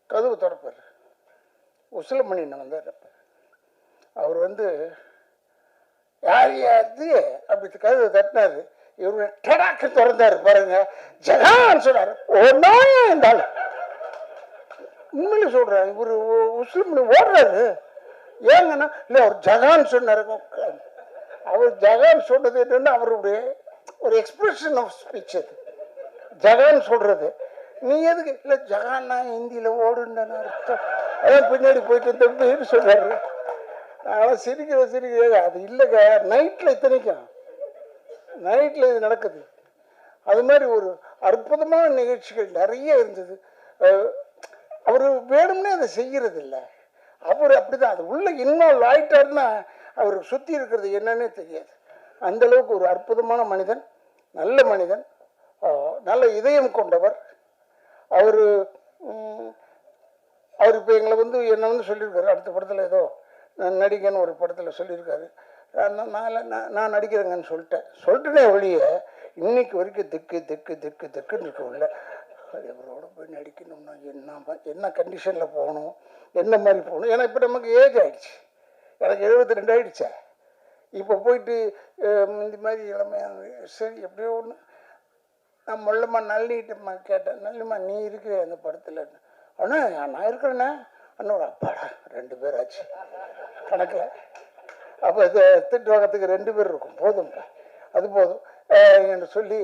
கதவு திறப்பார். உசிலமணின்னு வந்தார். அவர் வந்து யார் அது அப்படி கதவு தட்டினார். இவரு டடாக்கு திறந்தாரு பாருங்க, ஜகான் சொன்னார். ஒன்றும் இருந்தாலும் உண்மையில சொல்கிறேன், இவர் உசிலமணி ஓடுறாரு. ஏங்கன்னா இல்லை அவர் ஜகான் சொன்னார். அவர் ஜகான் சொன்னது என்னன்னா அவருடைய ஒரு எக்ஸ்பிரஷன் ஆஃப் ஸ்பீச். அது ஜகான் சொல்றது. நீ எதுக்கு இல்லை ஜகான்னா ஹிந்தியில் ஓடுன்னு அர்த்தம். அதான் பின்னாடி போயிட்டு தம்பின்னு சொன்னார். ஆனால் சிரிக்கிற அது இல்லைங்க. நைட்டில் இத்தனைக்கும் நைட்டில் இது நடக்குது. அது மாதிரி ஒரு அற்புதமான நிகழ்ச்சிகள் நிறைய இருந்தது. அவர் வேணும்னே அதை செய்கிறது இல்லை. அவர் அப்படிதான் அது உள்ள இன்வால்வ் ஆயிட்டாருன்னா அவர் சுற்றி இருக்கிறது என்னன்னே தெரியாது. அந்த அளவுக்கு ஒரு அற்புதமான மனிதன், நல்ல மனிதன், நல்ல இதயம் கொண்டவர். அவர் இப்போ எங்களை வந்து என்ன வந்து சொல்லியிருக்காரு, அடுத்த படத்தில் ஏதோ நடிகன்னு ஒரு படத்தில் சொல்லியிருக்காரு. நான் நடிக்கிறேங்கன்னு சொல்லிட்டேனே ஒழிய இன்னைக்கு வரைக்கும் திக்குன்னு இருக்கவில்லை. இவரோட போய் நடிக்கணும்னா என்ன கண்டிஷனில் போகணும், என்ன மாதிரி போகணும். ஏன்னா இப்போ நமக்கு ஏஜ் ஆகிடுச்சு. எனக்கு 72 ஆகிடுச்சா. இப்போ போயிட்டு இந்த மாதிரி இளமையாக சரி எப்படியோ ஒன்று நான் மொல்லம்மா நல்லிட்டம்மா கேட்டேன். நல்லம்மா நீ இருக்கிற அந்த படத்தில் அண்ணா நான் இருக்கிறேண்ணே. அண்ணோட அப்பாடா 2 பேர் ஆச்சு கணக்கில். அப்போ இது திட்டு வாங்கத்துக்கு 2 பேர் இருக்கும், போதும்ப்பா அது போதும் என்று சொல்லி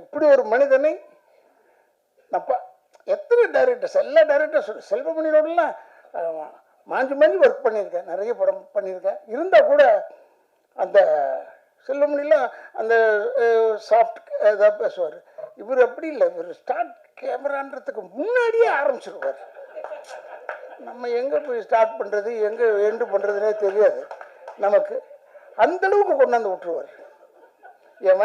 இப்படி ஒரு மனிதனை நப்பா. எத்தனை டைரக்டர்ஸ், எல்லா டைரக்டர்ஸ் செல்வமணியோடலாம் மாஞ்சி ஒர்க் பண்ணியிருக்கேன், நிறைய படம் பண்ணியிருக்கேன். இருந்தால் கூட அந்த செல்வமணிலாம் அந்த சாஃப்ட் இதாக பேசுவார். இவர் அப்படி இல்லை. இவர் ஸ்டார்ட் கேமரான்றதுக்கு முன்னாடியே ஆரம்பிச்சிருவார். நம்ம எங்கே போய் ஸ்டார்ட் பண்ணுறது எங்கே எண்டு பண்ணுறதுனே தெரியாது நமக்கு. அந்தளவுக்கு கொண்டாந்து விட்டுருவார். என்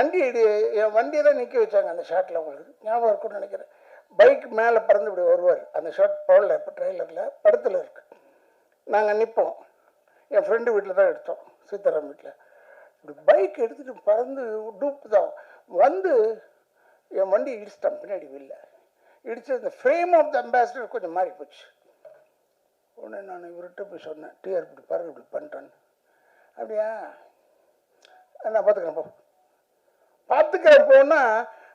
வண்டியை தான் நிற்க வச்சாங்க அந்த ஷாட்டில். உங்களுக்கு ஞாபகம் இருக்குன்னு நினைக்கிறேன். பைக் மேலே பறந்து இப்படி வருவார். அந்த ஷாட் போடல, இப்போ ட்ரெய்லரில் படத்தில் இருக்கு. நாங்கள் நிற்போம். என் ஃப்ரெண்டு வீட்டில் தான் எடுத்தோம், சீதாராம் வீட்டில். இப்படி பைக் எடுத்துகிட்டு பறந்து டூப்பு தான் வந்து என் வண்டி இடிச்சிட்டான் பின்னாடி வீல்ல. இடிச்சு அந்த ஃப்ரேம் ஆஃப் த அம்பாசிடர் கொஞ்சம் மாறி போச்சு. உடனே நான் இவர்கிட்ட போய் சொன்னேன், டிஆர் இப்படி பாருங்க இப்படி பண்ணிட்டேன்னு. அப்படியா நான் பார்த்துக்கிறேன் போனால்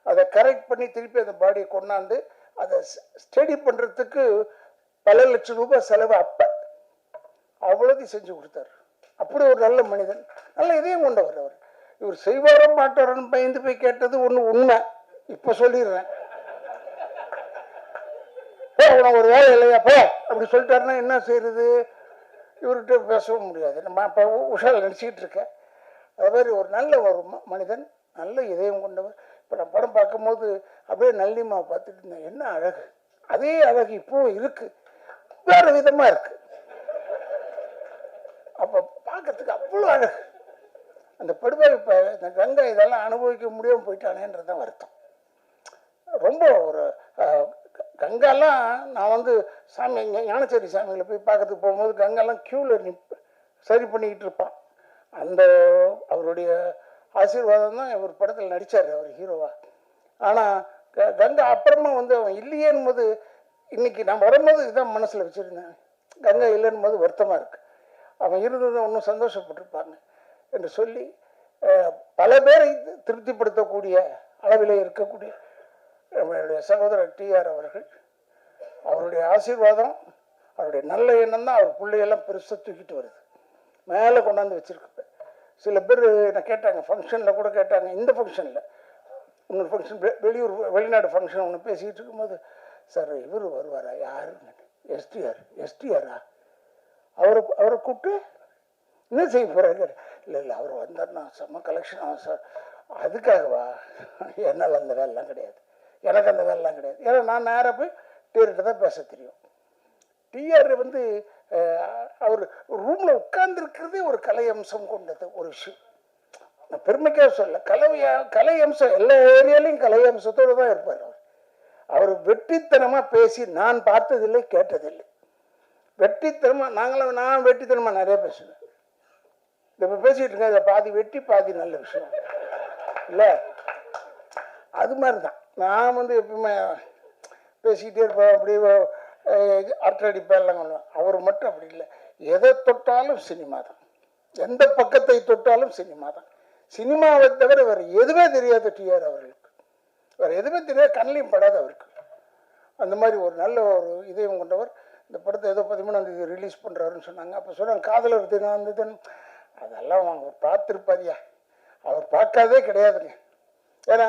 அதை கரெக்ட் பண்ணி திருப்பி அந்த பாடியை கொண்டாந்து அதை ஸ்டடி பண்ணுறதுக்கு பல லட்சம் ரூபாய் செலவு. அப்போ அவ்வளோதையும் செஞ்சு கொடுத்தாரு. அப்படி ஒரு நல்ல மனிதன், நல்ல இதயம் கொண்டவர் அவர். இவர் செய்வாரோ மாட்டாரோன்னு பயந்து போய் கேட்டது ஒன்று உண்மை. இப்போ சொல்லிடுறேன், உனக்கு ஒரு வேலை இல்லையா போ அப்படி சொல்லிட்டாருன்னா என்ன செய்யறது? இவர்கிட்ட பேசவும் முடியாது. நம்ம இப்போ உஷாவில் நடிச்சுக்கிட்டு இருக்கேன். அது மாதிரி ஒரு நல்ல ஒரு மனிதன், நல்ல இதயம் கொண்டவர். இப்போ நான் படம் பார்க்கும்போது அப்படியே நல்லிமாவை பார்த்துட்டு இருந்தேன். என்ன அழகு! அதே அழகு இப்போவும் இருக்கு, வேற விதமாக இருக்கு. அப்போ பார்க்கறதுக்கு அவ்வளோ அழகு. அந்த படுபாய்ப்பை இந்த கங்கை இதெல்லாம் அனுபவிக்க முடியாமல் போயிட்டானேன்றது தான் வருத்தம். ரொம்ப ஒரு கங்காலாம் நான் வந்து சாமி ஞானச்சேரி சாமிகளை போய் பார்க்கறதுக்கு போகும்போது கங்காலாம் க்யூவில் சரி பண்ணிக்கிட்டு இருப்பான். அந்த அவருடைய ஆசீர்வாதம் தான் ஒரு படத்தில் நடித்தார் அவர் ஹீரோவா. ஆனால் கங்கா அப்புறமா வந்து அவன் இல்லையேன்னு போது இன்னைக்கு நான் வரும்போது இதுதான் மனசில் வச்சுருந்தேன். கங்கா இல்லைன்னு போது வருத்தமாக இருக்குது. அவன் இருந்ததை ஒன்றும் சந்தோஷப்பட்டிருப்பாங்க என்று சொல்லி பல பேரை திருப்திப்படுத்தக்கூடிய அளவில் இருக்கக்கூடிய நம்மளுடைய சகோதரர் டிஆர் அவர்கள், அவருடைய ஆசீர்வாதம் அவருடைய நல்ல எண்ணம் தான் அவர் பிள்ளையெல்லாம் பெருசாக தூக்கிட்டு வருது, மேலே கொண்டாந்து வச்சுருக்கப்ப. சில பேர் என்ன கேட்டாங்க, ஃபங்க்ஷனில் கூட கேட்டாங்க, இந்த ஃபங்க்ஷனில் இன்னொரு ஃபங்க்ஷன் வெளிநாடு ஃபங்க்ஷன் ஒன்று பேசிக்கிட்டு இருக்கும்போது, சார் இவர் வருவாரா யாருங்க, எஸ்டிஆரா அவரை கூப்பிட்டு என்ன செய்ய போகிறாரு? இல்லை அவர் வந்தார்னா செம்ம கலெக்ஷன் ஆகும் சார். அதுக்காகவா? என்னால் அந்த வேலைலாம் கிடையாது, எனக்கு அந்த வேலைலாம் கிடையாது. ஏன்னா நான் நேராக போய் டிஆர்கிட்ட தான் பேச தெரியும். டிஆர் வந்து அவர் ரூமில் உட்கார்ந்துருக்கிறதே ஒரு கலை அம்சம் கொண்டது ஒரு விஷயம். நான் பெருமைக்காக சொல்ல, கலை அம்சம் எல்லா ஏரியாலையும் கலை அம்சத்தோடு தான் இருப்பார் அவர். அவர் வெற்றித்தனமாக பேசி நான் பார்த்ததில்லை, கேட்டதில்லை. வெற்றித்தனமாக நான் வெற்றித்தனமாக நிறைய பேசுவேன். இப்போ பேசிகிட்டு இருக்கேன், இதை பாதி வெட்டி பாதி நல்ல விஷயம் இல்லை, அது மாதிரி தான். நான் வந்து எப்பவுமே பேசிக்கிட்டே இருப்பேன், அப்படி அரட்டை அடிப்பேன் எல்லாம் பண்ணுவேன். அவர் மட்டும் அப்படி இல்லை, எதை தொட்டாலும் சினிமா தான், எந்த பக்கத்தை தொட்டாலும் சினிமா தான். சினிமாவை தவிர வேறு எதுவுமே தெரியாது டிஆர் அவர்களுக்கு, வேறு எதுவுமே தெரியாது, கண்ணிலையும் படாது அவருக்கு. அந்த மாதிரி ஒரு நல்ல ஒரு இதயம் கொண்டவர். இந்த படத்தை ஏதோ 13ஆம் தேதி ரிலீஸ் பண்ணுறாருன்னு சொன்னாங்க. அப்போ சொன்னாங்க காதலர் தினம் அந்த தினம், அதெல்லாம் அவங்க பார்த்துருப்பாரியா, அவர் பார்க்காதே கிடையாதுங்க. ஏன்னா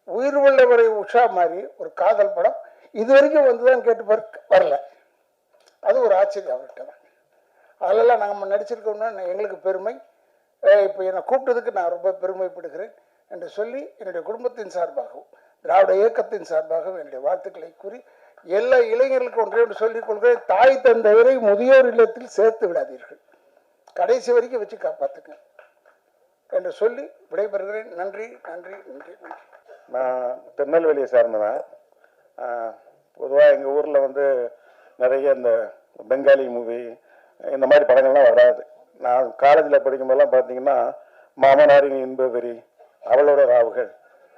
உயிர் உள்ளவரை உஷா மாதிரி ஒரு காதல் படம் இது வரைக்கும் வந்து தான் கேட்டு வரல. அது ஒரு ஆச்சரியம் அவர்கிட்ட தான். அதிலெல்லாம் நாங்கள் நடிச்சிருக்கோம்னா எங்களுக்கு பெருமை. இப்போ என்னை கூப்பிட்டதுக்கு நான் ரொம்ப பெருமைப்படுகிறேன் என்று சொல்லி என்னுடைய குடும்பத்தின் சார்பாகவும் திராவிட இயக்கத்தின் சார்பாகவும் என்னுடைய வாழ்த்துக்களை கூறி எல்லா இளைஞர்களுக்கும் ஒன்றே ஒன்று சொல்லிக் கொள்கிறேன், தாய் தந்தையரை முதியோர் இல்லத்தில் சேர்த்து விடாதீர்கள், கடைசி வரைக்கும் வச்சு காப்பாற்றுங்க என்று சொல்லி விடைபெறுகிறேன். நன்றி நன்றி நன்றி நன்றி. நான் திருநெல்வேலியை சார்ந்தவன். பொதுவாக எங்கள் ஊரில் வந்து நிறைய இந்த பெங்காலி மூவி இந்த மாதிரி படங்கள்லாம் வராது. நான் காலேஜில் படிக்கும்போதெல்லாம் பார்த்தீங்கன்னா மாமனாரின் இன்பவெறி, அவளோட ராவுகள்,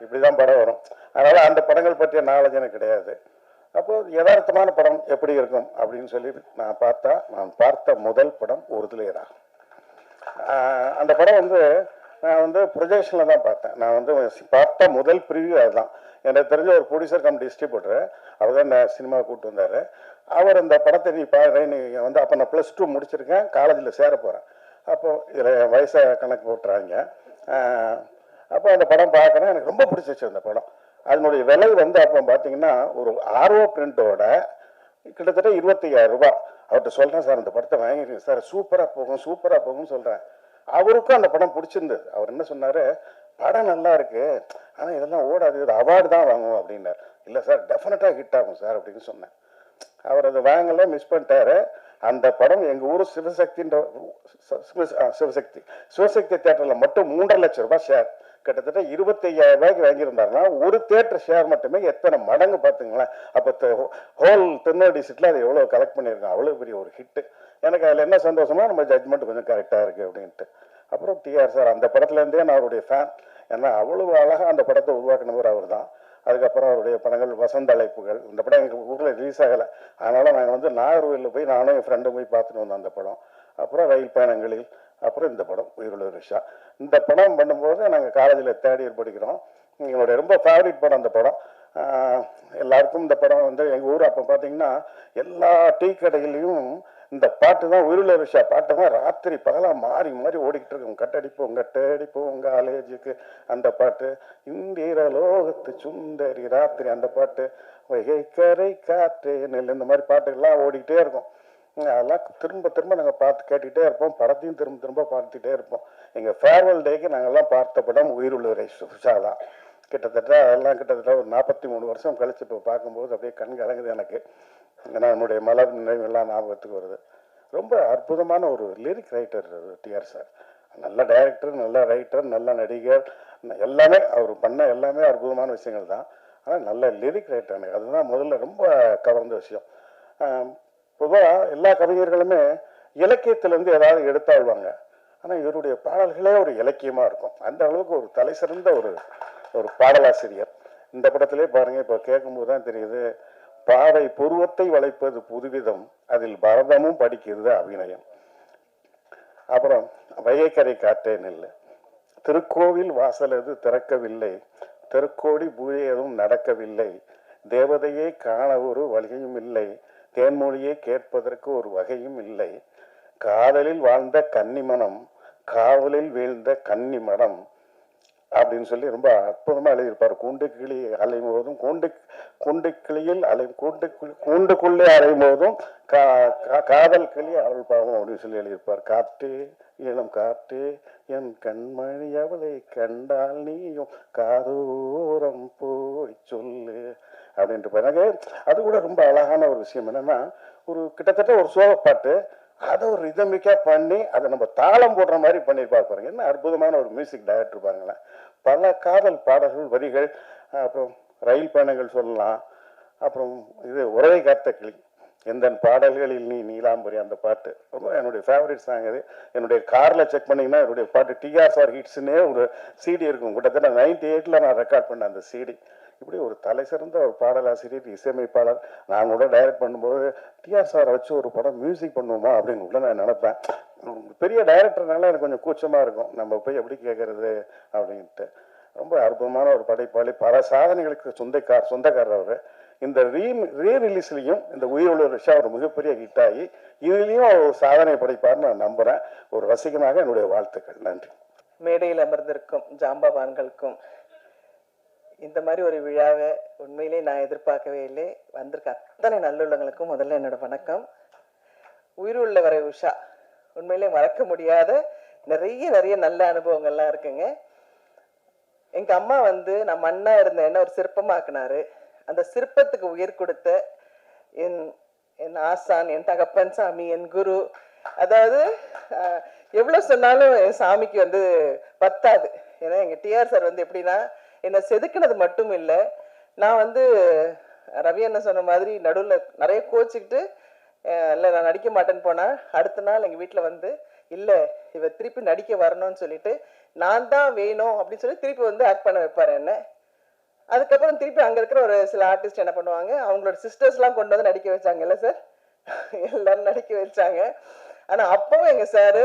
இப்படி தான் படம் வரும். அதனால் அந்த படங்கள் பற்றிய நாலேஜ் எனக்கு கிடையாது. அப்போது யதார்த்தமான படம் எப்படி இருக்கும் அப்படின்னு சொல்லி நான் பார்த்த முதல் படம் ஒருதலையரா. அந்த படம் வந்து நான் வந்து ப்ரொஜெக்ஷனில் தான் பார்த்தேன். நான் வந்து பார்த்த முதல் ப்ரிவியூ அதுதான். எனக்கு தெரிஞ்ச ஒரு ப்ரொடியூசர் கம் டிஸ்ட்ரிபியூட்டர், அவர் தான் நான் சினிமா கூப்பிட்டு வந்தார். அவர் அந்த படத்தை நீ வந்து அப்போ நான் +2 முடிச்சிருக்கேன், காலேஜில் சேர போகிறேன். அப்போது இதில் வயசை கணக்கு போட்டுறாங்க. அப்போ அந்த படம் பார்க்குறேன், எனக்கு ரொம்ப பிடிச்சிச்சு அந்த படம். அதனுடைய விலை வந்து அப்போ பார்த்தீங்கன்னா ஒரு ஆர்ஓ பிரிண்டோட கிட்டத்தட்ட 25,000 ரூபாய். அவர்கிட்ட சொல்கிறேன், சார் அந்த படத்தை வாங்கிடுங்க சார், சூப்பராக போகும்னு சொல்கிறேன். அவருக்கும் அந்த படம் பிடிச்சிருந்தது. அவர் என்ன சொன்னார், படம் நல்லா இருக்கு, ஆனால் இதெல்லாம் ஓடாது, இது அவார்டு தான் வாங்குவோம் அப்படின்னார். இல்லை சார், டெஃபினட்டாக ஹிட் ஆகும் சார் அப்படின்னு சொன்னேன். அவர் அதை வாங்கலை, மிஸ் பண்ணிட்டாரு. அந்த படம் எங்கள் ஊர் சிவசக்தி தேட்டரில் மட்டும் 3.5 லட்சம் ரூபாய் ஷேர், கிட்டத்தட்ட 25,000 ரூபாய்க்கு வாங்கியிருந்தாருன்னா ஒரு தேட்டர் ஷேர் மட்டுமே எத்தனை மடங்கு பார்த்துங்களேன். அப்போ ஹோல் திருநெல்வேலி டிஸ்ட்ரிக்டில் அது எவ்வளோ கலெக்ட் பண்ணியிருக்கோம், அவ்வளோ பெரிய ஒரு ஹிட்டு. எனக்கு அதில் என்ன சந்தோஷமா, நம்ம ஜட்ஜ்மெண்ட் கொஞ்சம் கரெக்டாக இருக்குது அப்படின்ட்டு. அப்புறம் டிஆர் சார், அந்த படத்துலேருந்தே நான் அவருடைய ஃபேன். ஏன்னா அவ்வளோ அழகாக அந்த படத்தை உருவாக்கினவர் அவர் தான். அதுக்கப்புறம் அவருடைய படங்கள் வசந்த அழைப்புகள், இந்த படம் எங்கள் ஊரில் ரிலீஸ் ஆகலை, அதனால் நாங்கள் வந்து நாகர்கோவிலில் போய் நானும் என் ஃப்ரெண்டும் போய் பார்த்துட்டு வந்தோம் அந்த படம். அப்புறம் ரயில் பயணங்களில், அப்புறம் இந்த படம் உயிருள்ள ரிஷா. இந்த படம் பண்ணும்போது நாங்கள் காலேஜில் 3rd இயர் படிக்கிறோம். எங்களுடைய ரொம்ப ஃபேவரட் படம் அந்த படம். எல்லாருக்கும் இந்த படம் வந்து எங்கள் ஊர் அப்போ பார்த்தீங்கன்னா எல்லா டீ கடைகளையும் இந்த பாட்டு தான், உயிருள்ள ரிஷா பாட்டு தான் ராத்திரி பகலாக மாறி மாறி ஓடிக்கிட்டு இருக்கும். கட்டடிப்போம் காலேஜுக்கு அந்த பாட்டு, இந்திர லோகத்து சுந்தரி ராத்திரி அந்த பாட்டு, வைகை கரை காற்று நெல், இந்த மாதிரி பாட்டுகள்லாம் ஓடிக்கிட்டே இருக்கும். அதெல்லாம் திரும்ப திரும்ப நாங்கள் கேட்டுக்கிட்டே இருப்போம், படத்தையும் திரும்ப திரும்ப பார்த்துக்கிட்டே இருப்போம். எங்கள் ஃபேர்வெல் டேக்கு நாங்கள்லாம் பார்த்த படம் உயிருள்ள ரிஷா தான். கிட்டத்தட்ட ஒரு 43 வருஷம் கழிச்சு இப்போ பார்க்கும்போது அப்படியே கண் கலங்குது எனக்கு. ஏன்னா நம்முடைய மலர் நினைவுகள்லாம் ஞாபகத்துக்கு வருது. ரொம்ப அற்புதமான ஒரு லிரிக் ரைட்டர் டிஆர் சார். நல்ல டைரக்டர், நல்ல ரைட்டர், நல்ல நடிகர், எல்லாமே அவர் பண்ண எல்லாமே அற்புதமான விஷயங்கள் தான். ஆனால் நல்ல லிரிக் ரைட்டர், எனக்கு அதுதான் முதல்ல ரொம்ப கவர்ந்த விஷயம். பொதுவாக எல்லா கவிஞர்களுமே இலக்கியத்திலேருந்து ஏதாவது எடுத்தாழ்வாங்க. ஆனால் இவருடைய பாடல்களே ஒரு இலக்கியமாக இருக்கும். அந்த அளவுக்கு ஒரு தலை சிறந்த ஒரு பாடலாசிரியர். இந்த படத்திலே பாருங்கள், இப்போ கேட்கும்போது தான் தெரியுது, பாவை புருவத்தை வளைப்பது புதுவிதம், அதில் பரதமும் படிக்கிறது அபிநயம். அப்புறம் வையக்கரை காற்றே நெல், திருக்கோவில் வாசலது திறக்கவில்லை, தெருக்கோடி பூஜை எதுவும் நடக்கவில்லை, தேவதையை காண ஒரு வழியும் இல்லை, தேன்மொழியை கேட்பதற்கு ஒரு வகையும் இல்லை, காதலில் வாழ்ந்த கன்னிமனம், காவலில் வீழ்ந்த கன்னி மடம் அப்படின்னு சொல்லி ரொம்ப அற்புதமாக எழுதியிருப்பார். கூண்டு கிளி அலையும் போதும் கூண்டு கிளியில் கூண்டுக்குள்ளே அலையும் போதும் காதல் கிளி அருள் பாவம் அப்படின்னு சொல்லி எழுதியிருப்பார். காற்று இளம் காற்று என் கண்மணி அவளை கண்டால் நீயும் காதோரம் போய் சொல்லு அப்படின்ட்டு. எனக்கு அது கூட ரொம்ப அழகான ஒரு விஷயம் என்னன்னா, ஒரு கிட்டத்தட்ட ஒரு சோகப்பாட்டு, அதை ஒரு ரிதமிக்காக பண்ணி அதை நம்ம தாளம் போடுற மாதிரி பண்ணியிருப்பார் பாருங்க. என்ன அற்புதமான ஒரு மியூசிக் டைரக்டர் பாருங்களேன். பல காதல் பாடல்கள், வரிகள், அப்புறம் ரயில் பயணங்கள் சொல்லலாம். அப்புறம் இது உறவை காத்த கிளி, எந்த பாடல்களில் நீ நீலாம்பரி, அந்த பாட்டு ரொம்ப என்னுடைய ஃபேவரட் சாங். அது என்னுடைய காரில் செக் பண்ணிங்கன்னா என்னுடைய பாட்டு டிஆர்ஆர் ஹிட்ஸ்னே ஒரு சிடி இருக்கும். கிட்டத்தட்ட 98ல் நான் ரெக்கார்ட் பண்ணேன் அந்த சிடி. இப்படி ஒரு தலை சிறந்த ஒரு பாடலாசிரியர், இசையமைப்பாளர். நான் கூட டைரக்ட் பண்ணும்போது டிஆர் சாரை வச்சு ஒரு படம் மியூசிக் பண்ணுவோமா அப்படின்னு கூட நான் நினைப்பேன். பெரிய டைரக்டர்னால எனக்கு கொஞ்சம் கூச்சமாக இருக்கும், நம்ம போய் எப்படி கேட்கறது அப்படின்ட்டு. ரொம்ப அற்புதமான ஒரு படைப்பாளி, பல சாதனைகளுக்கு சொந்தக்காரர் அவர். இந்த ரீ ரிலீஸ்லையும் இந்த உயிருள்ள விஷயம் ஒரு மிகப்பெரிய ஹிட் ஆகி இதுலேயும் ஒரு சாதனை படைப்பார்னு நான் நம்புகிறேன். ஒரு ரசிகமாக என்னுடைய வாழ்த்துக்கள். நன்றி. மேடையில் அமர்ந்திருக்கும் ஜாம்பவான்களுக்கும் இந்த மாதிரி ஒரு விழாவை உண்மையிலே நான் எதிர்பார்க்கவே இல்லை. வந்திருக்க அத்தனை நல்லுள்ளங்களுக்கும் முதல்ல என்னோட வணக்கம். உயிருள்ள வரை உஷா உண்மையிலே மறக்க முடியாத நிறைய நல்ல அனுபவங்கள்லாம் இருக்குங்க. எங்க அம்மா நான் மண்ணா இருந்தேன்னு ஒரு சிற்பமாக்குனாரு. அந்த சிற்பத்துக்கு உயிர் கொடுத்த என் ஆசான், என் தகப்பன் சாமி, என் குரு. அதாவது எவ்வளவு சொன்னாலும் என் சாமிக்கு பத்தாது. ஏன்னா எங்க டிஆர் சார் எப்படின்னா, என்னை செதுக்கினது மட்டும் இல்லை, நான் ரவி அண்ணன் சொன்ன மாதிரி நடுவில் நிறைய கோச்சிக்கிட்டு இல்லை நான் நடிக்க மாட்டேன்னு போனால் அடுத்த நாள் எங்கள் வீட்டில் இல்லை இவ திருப்பி நடிக்க வரணும்னு சொல்லிட்டு நான் தான் வேணும் அப்படின்னு சொல்லி திருப்பி ஆக்ட் பண்ண வைப்பார் என்ன. அதுக்கப்புறம் திருப்பி அங்கே இருக்கிற ஒரு சில ஆர்டிஸ்ட் என்ன பண்ணுவாங்க, அவங்களோட சிஸ்டர்ஸ்லாம் கொண்டு நடிக்க வச்சாங்கல்ல சார், எல்லாரும் நடிக்க வச்சாங்க. ஆனால் அப்பவும் எங்கள் சாரு,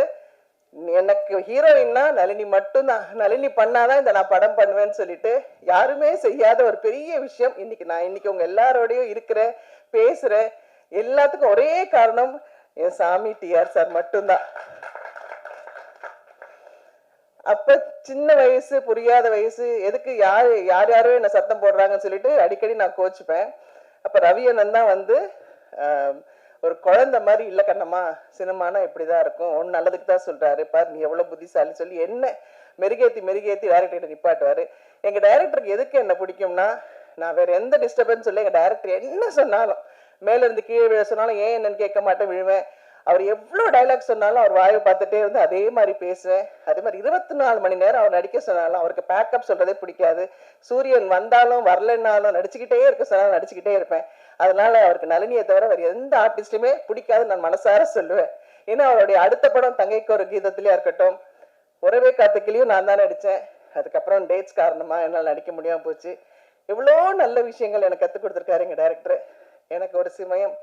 எனக்கு ஹீரோயின்னா நளினி மட்டும்தான், நளினி பண்ணாதான் இந்த நான் படம் பண்ணுவேன்னு சொல்லிட்டு யாருமே செய்யாத ஒரு பெரிய விஷயம். இன்னைக்கு உங்க எல்லாரோடையும் இருக்கிறேன், பேசுறேன். எல்லாத்துக்கும் ஒரே காரணம் என் சாமி டிஆர் சார் மட்டும்தான். அப்ப சின்ன வயசு, புரியாத வயசு, எதுக்கு யாரும் என்ன சத்தம் போடுறாங்கன்னு சொல்லிட்டு அடிக்கடி நான் கோச்சுப்பேன். அப்ப ரவி அண்ணன் தான் ஒரு குழந்தை மாதிரி, இல்லை கண்ணம்மா சினிமானா இப்படிதான் இருக்கும், ஒன்னு நல்லதுக்கு தான் சொல்றாரு பாரு, நீ எவ்வளவு புத்திசாலி சொல்லி என்ன மெருகேத்தி டைரக்டர் நிப்பாட்டுவாரு. எங்க டைரக்டருக்கு எதுக்கு என்ன பிடிக்கும்னா, நான் வேற எந்த டிஸ்டர்பன்ஸ் இல்லை, எங்க டைரக்டர் என்ன சொன்னாலும், மேல இருந்து கீழே விழ சொன்னாலும் ஏன் என்னன்னு கேட்க மாட்டேன், விழுவேன். அவர் எவ்வளவு டைலாக் சொன்னாலும் அவர் வாயை பார்த்துட்டே அதே மாதிரி பேசுவேன். அதே மாதிரி 24 மணி நேரம் அவர் நடிக்க சொன்னாலும் அவருக்கு பேக்கப் சொல்றதே பிடிக்காது. சூரியன் வந்தாலும் வரலன்னாலும் நடிச்சுக்கிட்டே இருக்க சொன்னாலும் நடிச்சுக்கிட்டே இருப்பேன். அதனால அவருக்கு நளினியை தவிர வேற எந்த ஆர்டிஸ்டுமே பிடிக்காதுன்னு நான் மனசார சொல்லுவேன். ஏன்னா அவருடைய அடுத்த படம் தங்கைக்கு ஒரு கீதத்திலேயே இருக்கட்டும், உறவே காத்துக்கிலையும் நான் தான் நடித்தேன். அதுக்கப்புறம் டேட்ஸ் காரணமா என்னால் நடிக்க முடியாமல் போச்சு. எவ்வளோ நல்ல விஷயங்கள் எனக்கு கற்றுக் கொடுத்துருக்காரு எங்கள் டைரக்டர். எனக்கு ஒரு சமயம்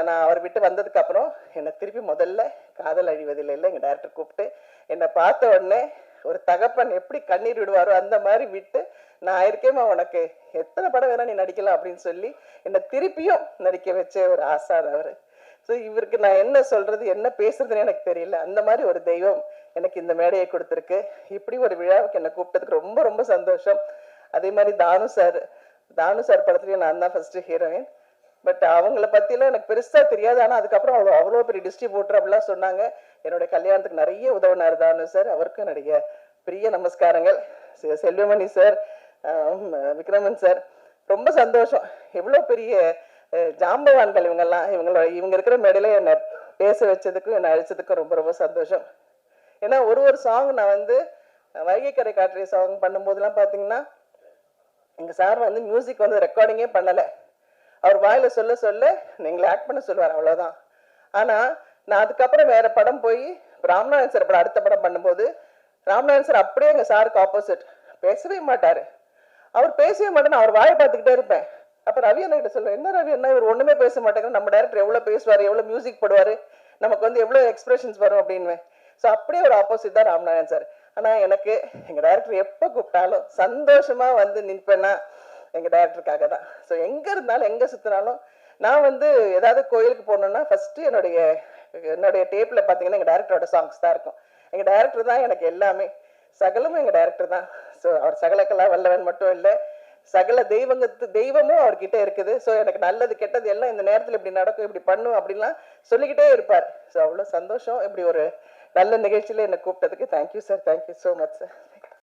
நான் அவர் விட்டு வந்ததுக்கு அப்புறம் என்னை திருப்பி முதல்ல காதல் அழிவதில்லை எங்கள் டைரக்டர் கூப்பிட்டு என்னை பார்த்த உடனே ஒரு தகப்பன் எப்படி கண்ணீர் விடுவாரோ அந்த மாதிரி விட்டு, நான் இருக்கேம்மா உனக்கு எத்தனை படம் வேணா நீ நடிக்கலாம் அப்படின்னு சொல்லி என்னை திருப்பியும் நடிக்க வச்ச ஒரு ஆசான் அவர். ஸோ இவருக்கு நான் என்ன சொல்றது என்ன பேசுறதுன்னு எனக்கு தெரியல. அந்த மாதிரி ஒரு தெய்வம் எனக்கு இந்த மேடையை கொடுத்துருக்கு. இப்படி ஒரு விழாவுக்கு என்னை கூப்பிட்டதுக்கு ரொம்ப ரொம்ப சந்தோஷம். அதே மாதிரி தானு சார் படத்துலயும் நான் தான் ஃபர்ஸ்ட் ஹீரோயின். பட் அவங்கள பத்திலாம் எனக்கு பெருசா தெரியாது. ஆனா அதுக்கப்புறம் அவ்வளோ பெரிய டிஸ்ட்ரிபியூட்டர் அப்படிலாம் சொன்னாங்க. என்னோட கல்யாணத்துக்கு நிறைய உதவினார் தானு சார், அவருக்கும் நிறைய பெரிய நமஸ்காரங்கள். செல்வமணி சார், விக்ரமன் சார், ரொம்ப சந்தோஷம். எவ்வளோ பெரிய ஜாம்பவான்கள் இவங்க இருக்கிற மேடையில என்னை பேச வச்சதுக்கும் என்னை அழைச்சதுக்கும் ரொம்ப ரொம்ப சந்தோஷம். ஏன்னா ஒரு சாங் நான் வந்து வைகைக்கரை காற்று சாங் பண்ணும்போதெல்லாம் பார்த்தீங்கன்னா எங்கள் சார் வந்து மியூசிக் வந்து ரெக்கார்டிங்கே பண்ணலை. அவர் வாயில சொல்ல சொல்ல நீங்களை ஆக்ட் பண்ண சொல்லுவார், அவ்வளோதான். ஆனால் நான் அதுக்கப்புறம் வேற படம் போய் ராம்நாதன் சார் படம் அடுத்த படம் பண்ணும்போது ராம்நாதன் சார் அப்படியே எங்கள் சாருக்கு ஆப்போசிட், பேசவே மாட்டார். அவர் பேசவே மாட்டேன்னு அவர் வாயை பார்த்துக்கிட்டே இருப்பேன். அப்போ ரவி அண்ணா கிட்ட சொல்லுவேன், என்ன ரவி அண்ணா இவர் ஒன்றுமே பேச மாட்டேங்க, நம்ம டேரக்டர் எவ்வளோ பேசுவார், எவ்வளோ மியூசிக் போடுவார், நமக்கு வந்து எவ்வளோ எக்ஸ்பிரஷன்ஸ் வரும் அப்படின்வேன். ஸோ அப்படியே ஒரு ஆப்போசிட் தான் ராம்நாதன் சார். ஆனால் எனக்கு எங்கள் டேரக்டர் எப்போ கூப்பிட்டாலும் சந்தோஷமாக வந்து நிற்பேன்னா எங்கள் டேரக்டருக்காக தான். ஸோ எங்கே இருந்தாலும் எங்கே சுற்றினாலும் நான் வந்து ஏதாவது கோயிலுக்கு போகணுன்னா ஃபஸ்ட்டு என்னுடைய டேப்பில் பார்த்தீங்கன்னா எங்கள் டேரக்டரோட சாங்ஸ் தான் இருக்கும். எங்கள் டேரக்டர் தான் எனக்கு எல்லாமே, சகலமும் எங்கள் டேரக்டர் தான். ஸோ அவர் சகலக்கெல்லாம் வல்லவன் மட்டும் இல்லை, சகல தெய்வமும் அவர்கிட்ட இருக்குது. ஸோ எனக்கு நல்லது கெட்டது எல்லாம் இந்த நேரத்தில் இப்படி நடக்கும், இப்படி பண்ணும் அப்படின்லாம் சொல்லிக்கிட்டே இருப்பார். ஸோ அவ்வளோ சந்தோஷம் இப்படி ஒரு நல்ல நிகழ்ச்சியில் என்னை கூப்பிட்டதுக்கு. Thank you sir, thank you so much sir.